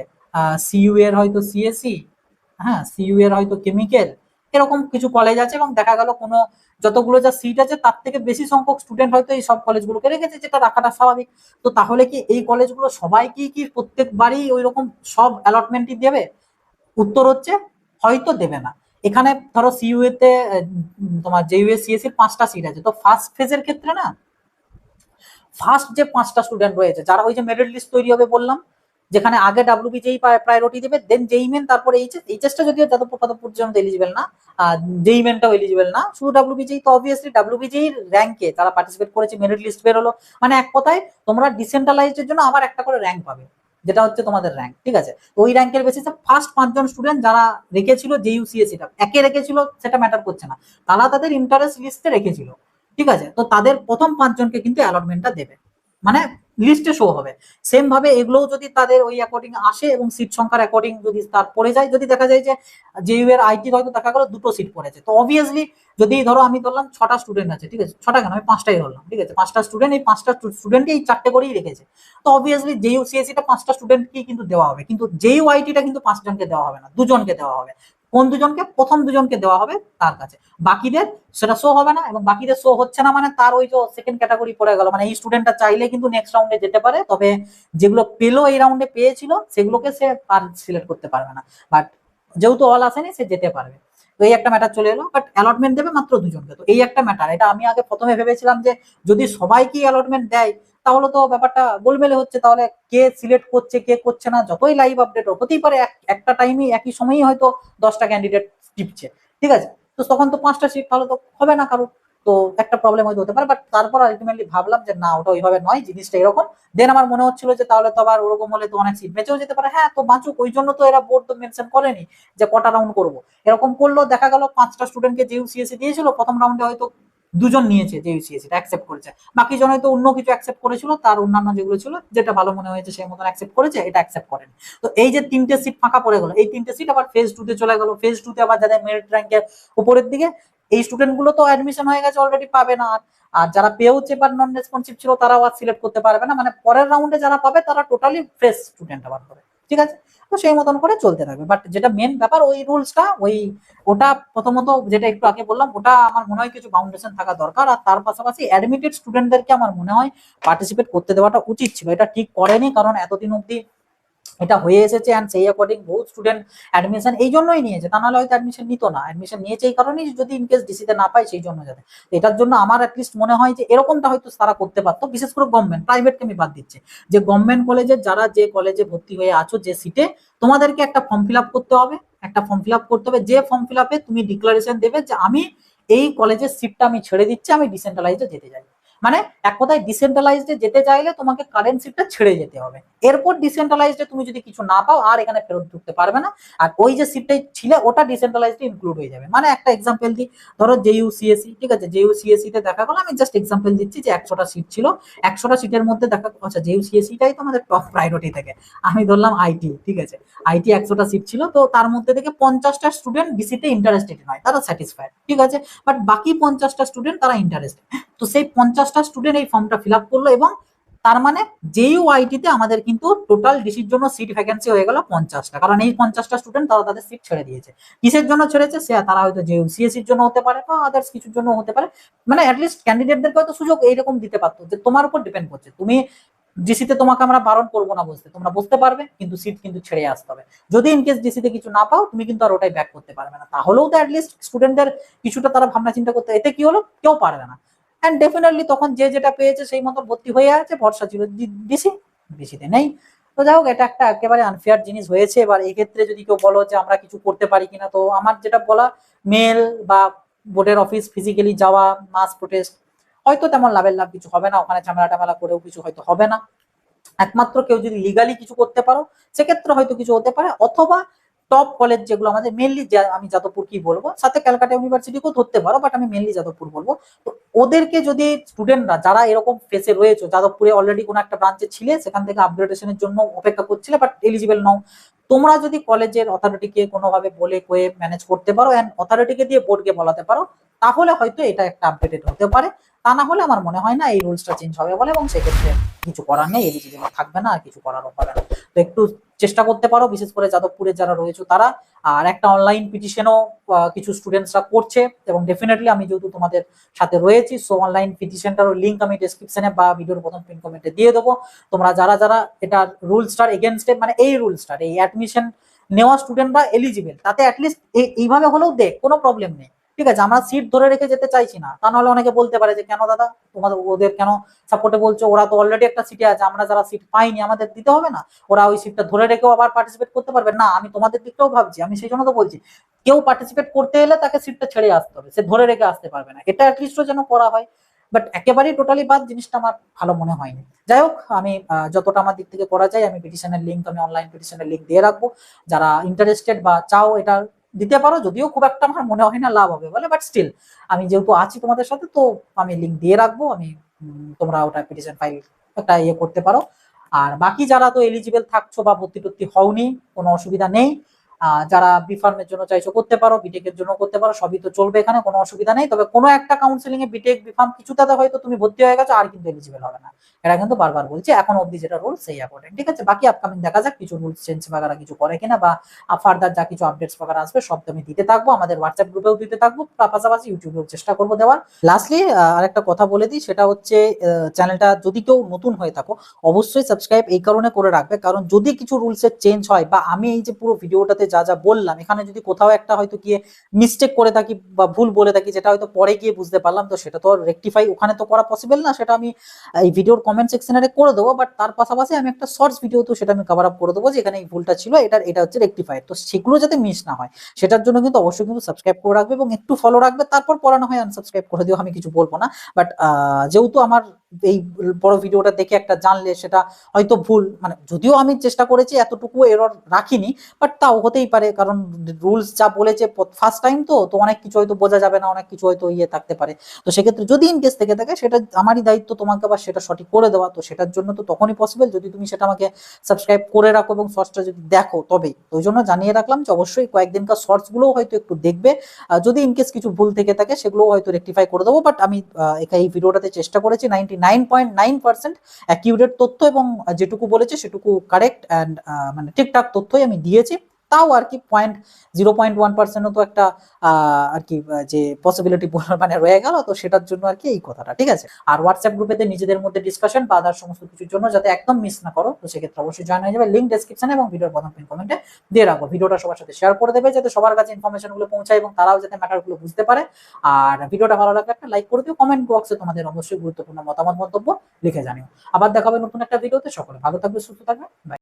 সিইউ এর হয়তো সিএসসি, হ্যাঁ সিইউ এর হয়তো কেমিক্যাল, এরকম কিছু কলেজ আছে, এবং দেখা গেল কোনো যতগুলো যা সিট আছে তার থেকে বেশি সংখ্যক স্টুডেন্ট হয়তো এই সব কলেজগুলোকে রেখেছে, যেটা রাখাটা স্বাভাবিক। তো তাহলে কি এই কলেজগুলো সবাইকে কি প্রত্যেকবারই ওই রকম সব অ্যালটমেন্টই দেবে? উত্তর হচ্ছে হয়তো দেবে না। এখানে ধরো সিইউ তে তোমার জেইউ এর সিএসসির 5টা সিট আছে, তো ফার্স্ট ফেজের ক্ষেত্রে না ফার্স্ট যে 5টা স্টুডেন্ট রয়েছে যারা ওই যে মেরিট লিস্ট তৈরি হবে বললাম, যেখানে আগে ডাব্লিউবিজেই প্রায়োরিটি দেবে, দেন জেই মেন, তারপর এইচএস। এইচএসটা যদিও যাদবপুর ফাদবপুর জন্য এলিজিবল না, জেই মেনটাও এলিজিবল না, শুধু ডাব্লিউবিজেই। তো অবভিয়াসলি ডাব্লিউবিজেই র্যাঙ্কে যারা পার্টিসিপেট করেছে মেরিট লিস্ট বের হলো, মানে এক কথায় তোমরা ডিসেন্ট্রালাইজড এর জন্য আবার একটা করে র্যাঙ্ক পাবে, যেটা হচ্ছে তোমাদের র্যাঙ্ক। ঠিক আছে, তো ওই র্যাঙ্কের বেসিসে ফার্স্ট 5জন স্টুডেন্ট যারা রেখেছিল জেইউসিএসিটা একে রেখেছিল, সেটা ম্যাটার করছে না, তারা তাদের ইন্টারেস্ট লিস্টে রেখেছিল। ঠিক আছে, তো তাদের প্রথম 5জনকে কিন্তু অ্যালটমেন্টটা দেবে, মানে লিস্টে শো হবে। সেম ভাবে এগুলোও যদি তাদের ওই অ্যাকর্ডিং আসে এবং সিট সংখ্যার অ্যাকর্ডিং যদি তার পড়ে যায়, যদি দেখা যায় যে জেইউ এর আইটি হয়তো দেখা গেল 2টো সিট পড়েছে, তো অবভিয়াসলি যদি ধরো আমি ধরলাম 6টা স্টুডেন্ট আছে, ঠিক আছে, 6টা কেন, আমি 5টাই ধরলাম, ঠিক আছে, 5টা স্টুডেন্ট, এই 5টা স্টুডেন্টই এই 4টে করেই রেখেছে, তো অবভিয়াসলি জেইউ সিএসসিটা 5টা স্টুডেন্টকেই কিন্তু দেওয়া হবে, কিন্তু জেইউ আইটিটা কিন্তু 5জনকে দেওয়া হবে না, 2জনকে দেওয়া হবে। কোন 2জনকে? প্রথম 2জনকে দেওয়া হবে তার কাছে, বাকিদের সেটা শো হবে না, এবং বাকিদের শো হচ্ছে না মানে তার ওই যে সেকেন্ড ক্যাটাগরি পড়ে গেল, মানে এই স্টুডেন্টটা চাইলে কিন্তু নেক্সট রাউন্ডে যেতে পারে, তবে যেগুলো পেলো এই রাউন্ডে পেয়েছিল সেগুলোকে সে আর সিলেক্ট করতে পারবে না, বাট যেহেতু অল আসেনি সে যেতে পারবে। তো এই একটা ম্যাটার চলে এলো, বাট অ্যালটমেন্ট দেবে মাত্র 2জনকে, তো এই একটা ম্যাটার। এটা আমি আগে প্রথমে ভেবেছিলাম যে যদি সবাইকে অ্যালটমেন্ট দেয় তাহলে তো ব্যাপারটা গোলমেলে হচ্ছে, তাহলে কে সিলেক্ট করছে কে করছে না, যতই লাইভ আপডেট হতেই পারে একটা টাইমে একই সময়ই হয়তো 10টা ক্যান্ডিডেট টিপছে, ঠিক আছে, তো তখন তো 5টা সিট তাহলে তো হবে না কারো, তো একটা প্রবলেম হয়তো হতে পারে, বাট তারপর আলটিমেটলি ভাবলাম যে না, ওটা ওইভাবে নয়, জিনিসটা এরকম। দেন আমার মনে হচ্ছিল যে তাহলে তো আবার ওরকম হলে তো অনেক সিট বেঁচেও যেতে পারে, হ্যাঁ তো বাঁচুক, ওই জন্য তো এরা বোর্ড তো মেনশন করেনি যে কটা রাউন্ড করবো, এরকম করলো দেখা গেল 5টা স্টুডেন্টকে যে ইউসিএসসি দিয়েছিল প্রথম রাউন্ডে হয়তো 2জন নিয়েছে, যে ইউসিএসসি অ্যাকসেপ্ট করেছে, বাকি জন হয়তো অন্য কিছু অ্যাকসেপ্ট করেছিল, তার অন্যান্য যেগুলো ছিল যেটা ভালো মনে হয়েছে সেই মতন অ্যাকসেপ্ট করেছে, এটা অ্যাকসেপ্ট করেনি। তো এই যে 3টে সিট ফাঁকা পড়ে গেল, এই 3টে সিট আবার ফেজ 2 তে চলে গেল, ফেজ 2 তে আবার যাদের মেরিট র্যাঙ্কের উপরের দিকে এই স্টুডেন্টগুলো তো অ্যাডমিশন হয়ে গেছে, অলরেডি পাবে না। আর যারা পেয়েছে বা নন রেসপন্সিভ ছিল তারাও আর সিলেক্ট করতে পারবে না, মানে পরের রাউন্ডে যারা পাবে তারা টোটালি ফ্রেশ স্টুডেন্ট আবার হবে। ঠিক আছে, তো সেই মতন করে চলতে থাকবে। বাট যেটা মেন ব্যাপার ওই রুলসটা ওটা প্রথমত যেটা একটু আগে বললাম, ওটা আমার মনে হয় কিছু বাউন্ডেশন থাকা দরকার। আর তার পাশাপাশি অ্যাডমিটেড স্টুডেন্টদেরকে আমার মনে হয় পার্টিসিপেট করতে দেওয়াটা উচিত ছিল। এটা ঠিক করেনি, কারণ এতদিন অব্দি এটা হয়ে এসেছে অ্যান্ড সেই অ্যাকর্ডিং বহু স্টুডেন্ট অ্যাডমিশন এই জন্যই নিয়েছে, তা নাহলে হয়তো অ্যাডমিশন নিত না। অ্যাডমিশন নিয়েছে এই কারণেই, যদি ইনকেস ডিসিতে না পায় সেই জন্য যাতে। এটার জন্য আমার অ্যাটলিস্ট মনে হয় যে এরকমটা হয়তো তারা করতে পারতো, বিশেষ করে গভর্নমেন্ট, প্রাইভেটকে আমি বাদ দিচ্ছে। যে গভর্নমেন্ট কলেজের যারা যে কলেজে ভর্তি হয়ে আছো যে সিটে, তোমাদেরকে একটা ফর্ম ফিল আপ করতে হবে। একটা ফর্ম ফিল আপ করতে হবে, যে ফর্ম ফিল আপে তুমি ডিক্লারেশন দেবে যে আমি এই কলেজের সিটটা আমি ছেড়ে দিচ্ছি, আমি ডিসেন্ট্রালাইজে যেতে চাই। মানে এক কথায় ডিসেন্ট্রালাইজডে যেতে চাইলে তোমাকে কারেন্ট সিটটা ছেড়ে যেতে হবে। এরপর ডিসেন্ট্রালাইজডে তুমি যদি কিছু না পাও আর এখানে ফেরত ঢুকতে পারবে না। আর ওই যে সিটটাই ছিল ওটা ডিসেন্ট্রালাইজডে ইনক্লুড হয়ে যাবে। মানে একটা এক্সাম্পল দিই, ধরো জেইউসিএসি, ঠিক আছে, জেইউসিএসি তে দেখা গেল, আমি জাস্ট এক্সাম্পল দিচ্ছি যে 100টা সিট ছিল, 100টা সিটের মধ্যে দেখা, আচ্ছা জেইউসিএসিটাই তো আমাদের টপ প্রায়োরিটি থেকে, আমি ধরলাম আইটি, ঠিক আছে, আইটি 100টা সিট ছিল, তো তার মধ্যে থেকে 50টা স্টুডেন্ট ডিসিতে ইন্টারেস্টেড নয়, তারা স্যাটিসফাইড, ঠিক আছে, বাট বাকি 50টা স্টুডেন্ট তারা ইন্টারেস্টেড। তো সেই 50টা স্টুডেন্ট এই ফর্মটা ফিল আপ করলো, এবং তার মানে জেইউআইটি তে আমাদের কিন্তু টোটাল ডিসির জন্য সিট ভ্যাকেন্সি হয়ে গেল 50টা, কারণ এই 50টা স্টুডেন্ট তারা তাদের সিট ছেড়ে দিয়েছে। কিসের জন্য ছেড়েছে, সে তারা হয়তো জেইউসিএসির জন্য হতে পারে বা আদার্স কিছুর জন্য হতে পারে। মানে অ্যাটলিস্ট ক্যান্ডিডেটদেরকে হয়তো সুযোগ এইরকম দিতে পারতো যে তোমার উপর ডিপেন্ড করছে, তুমি ডিসিতে তোমাকে আমরা বারণ করবো না বসতে, তোমরা বসতে পারবে, কিন্তু সিট কিন্তু ছেড়ে আসতে হবে। যদি ইনকেস ডিসিতে কিছু না পাও তুমি কিন্তু আর ওটাই ব্যাক করতে পারবে না। তাহলেও তো অ্যাটলিস্ট স্টুডেন্টদের কিছুটা তারা ভাবনা চিন্তা করতে, এতে কি হলো, কেউ পারবে না। অ্যান্ড ডেফিনেটলি তখন যে যেটা পেয়েছে সেই মতো ভর্তি হয়ে আছে, ভরসা ছিল ডিসি, ডিসিতে নেই। তো যাই হোক, এটা একটা একেবারে আনফেয়ার জিনিস হয়েছে। এবার এই ক্ষেত্রে যদি কেউ বলো যে আমরা কিছু করতে পারি কিনা, তো আমার যেটা বলা, মেল বা বোর্ডের অফিস ফিজিক্যালি যাওয়া, মাস প্রোটেস্ট, হয়তো তেমন লাভের লাভ কিছু হবে না, ওখানে ঝামেলা টামেলা করেও কিছু হয়তো হবে না। একমাত্র কেউ যদি লিগালি কিছু করতে পারো সেক্ষেত্রে হয়তো কিছু হতে পারে, অথবা টপ কলেজ যেগুলো আমাদের মেনলি, আমি যাদবপুর কি বলবো, সাথে ক্যালকাটা ইউনিভার্সিটিকেও ধরতে পারো, বাট আমি মেনলি যাদবপুর বলবো। তো ওদেরকে যদি স্টুডেন্টরা যারা এরকম ফেসে রয়েছে, যাদবপুরে অলরেডি কোনো একটা ব্রাঞ্চে ছিলে, সেখান থেকে আপগ্রেডেশনের জন্য অপেক্ষা করছিলে বাট এলিজিবল নও, তোমরা যদি কলেজের অথরিটিকে কোনোভাবে বলে কয়ে ম্যানেজ করতে পারো এন্ড অথরিটিকে দিয়ে বোর্ডকে বলাতে পারো, তাহলে হয়তো এটা একটা আপডেটেড হতে পারে। তা না হলে আমার মনে হয় না এই রুলসটা চেঞ্জ হবে বলে, এবং সেক্ষেত্রে কিছু করার নেই, এলিজিবল থাকবে না, আর কিছু করারও হবে না। তো একটু চেষ্টা করতে পারো, বিশেষ করে যাদবপুরে যারা রয়েছে তারা। আর একটা অনলাইন পিটিশনও কিছু স্টুডেন্টসরা করছে, এবং ডেফিনেটলি আমি যেহেতু তোমাদের সাথে রয়েছি, সো অনলাইন পিটিশনটারও লিঙ্ক আমি ডেসক্রিপশনে বা ভিডিওর প্রথম পিন কমেন্টে দিয়ে দেবো। তোমরা যারা যারা এটা রুলসটার এগেনস্টে, মানে এই রুলসটার, এই অ্যাডমিশন নেওয়া স্টুডেন্টরা এলিজিবল, তাতে অ্যাটলিস্ট এইভাবে হলেও দেখ, কোনো প্রবলেম নেই। ঠিক আছে, আমরা সিট ধরে রেখে যেতে চাইছি না, তা নাহলে অনেকে বলতে পারে যে কেন দাদা তোমাদের ওদের কেন সাপোর্টে বলছো, ওরা তো অলরেডি একটা সিটে আছে, আমরা যারা সিট পাইনি আমাদের দিতে হবে না, ওরা ওই সিটটা ধরে রেখেও আবার পার্টিসিপেট করতে পারবে না। আমি তোমাদের দিকটাও ভাবছি, আমি সেই জন্য তো বলছি, কেউ পার্টিসিপেট করতে এলে তাকে সিটটা ছেড়ে আসতে হবে, সে ধরে রেখে আসতে পারবে না, এটা অ্যাটলিস্টও যেন করা হয়। বাট একেবারেই টোটালি বাদ জিনিসটা আমার ভালো মনে হয়নি। যাই হোক, আমি যতটা আমার দিক থেকে করা যায়, আমি পিটিশনের লিঙ্ক, আমি অনলাইন পিটিশনের লিঙ্ক দিয়ে রাখবো। যারা ইন্টারেস্টেড বা চাও এটা দিতে পারো, যদিও খুব একটা আমার মনে হয় না লাভ হবে বলে, বাট স্টিল আমি যেহেতু আছি তোমাদের সাথে, তো আমি লিঙ্ক দিয়ে রাখবো। আমি তোমরা ওটা পিটিশন ফাইল একটা ইয়ে করতে পারো। আর বাকি যারা তো এলিজিবল থাকছো বা ভর্তি টর্তি হওনি, কোনো অসুবিধা নেই। যারা বি ফার্মের জন্য চাইছো করতে পারো, বিটেকের জন্য করতে পারো, সবই তো চলবে এখানে, কোনো অসুবিধা নেই। তবে কোনো একটা কাউন্সিলিং এ বিটেক বি ফার্ম কিছুটাতে হয়তো তুমি ভর্তি হয়ে গেছো আর কিন্তু এলিজিবল হবে না, এটা কিন্তু বারবার বলছি, এখন অবধি যেটা রুল সেই অ্যাকর্ডিং। ঠিক আছে, বাকি আপকামিং দেখা যাক কিছু রুলস চেঞ্জ বাগারা কিছু করে কিনা, বা ফার্দার যা কিছু আপডেটস বাগারা আসবে সব আমি দিতে থাকবো, আমাদের হোয়াটসঅ্যাপ গ্রুপেও দিতে থাকবো, পাশাপাশি ইউটিউবেও চেষ্টা করবো দেওয়ার। লাস্টলি আরেকটা কথা বলে দিই, সেটা হচ্ছে চ্যানেলটা যদি কেউ নতুন হয়ে থাকো অবশ্যই সাবস্ক্রাইব এই কারণে করে রাখবে, কারণ যদি কিছু রুলসের চেঞ্জ হয়, বা আমি এই যে পুরো ভিডিওটাতে যা যা বললাম এখানে যদি কোথাও একটা হয়তো গিয়ে মিস্টেক করে থাকি বা ভুল বলে থাকি, যেটা হয়তো পরে গিয়ে বুঝতে পারলাম, তো সেটা তো রেকটিফাই ওখানে তো করা পসিবল না, সেটা আমি এই ভিডিওর কমেন্ট সেকশনে করে দেবো। বাট তার পাশাপাশি আমি একটা শর্টস ভিডিও তো সেটা আমি কভার আপ করে দেবো, যে এখানে এই ভুলটা ছিল, এটা হচ্ছে রেকটিফাই, তো সেগুলো যাতে মিস না হয় সেটার জন্য কিন্তু অবশ্যই কিন্তু সাবস্ক্রাইব করে রাখবে এবং একটু ফলো রাখবে, তারপর পড়ানো হয় আনসাবস্ক্রাইব করে দিও, আমি কিছু বলবো না। বাট যেহেতু আমার এই বড় ভিডিওটা দেখে একটা জানলে সেটা হয়তো ভুল, মানে যদিও আমি চেষ্টা করেছি এতটুকু এরর রাখিনি, বাট তাও হতেই পারে, কারণ রুলস যা বলেছে ফার্স্ট টাইম তো অনেক কিছু হয়তো বোঝা যাবে না, অনেক কিছু হয়তো ইয়ে থাকতে পারে। তো সেক্ষেত্রে যদি ইন কেস থেকে থাকে সেটা আমারই দায়িত্ব তোমাকে আবার সেটা সঠিক করে দেওয়া। তো সেটার জন্য তো তখনই পসিবল যদি তুমি সেটা আমাকে সাবস্ক্রাইব করে রাখো এবং শর্টসটা যদি দেখো তবেই। তো ওই জন্য জানিয়ে রাখলাম যে অবশ্যই কয়েকদিনকার শর্টস গুলোও হয়তো একটু দেখবে, যদি ইন কেস কিছু ভুল থেকে থাকে সেগুলোও হয়তো রেকটিফাই করে দেবো। বাট আমি এই ভিডিওটাতে চেষ্টা করেছি 99.9% অ্যাকিউরেট তথ্য এবং যেটুকু বলেছে সেটুকু কারেক্ট অ্যান্ড মানে ঠিকঠাক তথ্যই আমি দিয়েছি। তাও আর কি 0.1% তো একটা আর কি যে পসিবিলিটি মানে রয়ে গেল, তো সেটার জন্য আর কি এই কথাটা, ঠিক আছে। আর হোয়াটসঅ্যাপ গ্রুপেতে নিজেদের মধ্যে ডিসকাশন বা আদার সমস্ত কিছুর জন্য যাতে একদম মিস না করো, তো সেক্ষেত্রে অবশ্যই জয়েন হয়ে যাবে, লিঙ্ক ডেসক্রিপশনে এবং ভিডিওর প্রথম পিন কমেন্টে দিয়ে রাখবো। ভিডিওটা সবার সাথে শেয়ার করে দেবে যাতে সবার কাছে ইনফরমেশন গুলো পৌঁছায় এবং তারাও যাতে ম্যাটার গুলো বুঝতে পারে। আর ভিডিওটা ভালো লাগলে একটা লাইক করে দিও, কমেন্ট বক্সে তোমাদের অবশ্যই গুরুত্বপূর্ণ মতামত মন্তব্য লিখে জানিও। আবার দেখাবে নতুন একটা ভিডিওতে, সকলে ভালো থাকবে, সুস্থ থাকবে, বাই।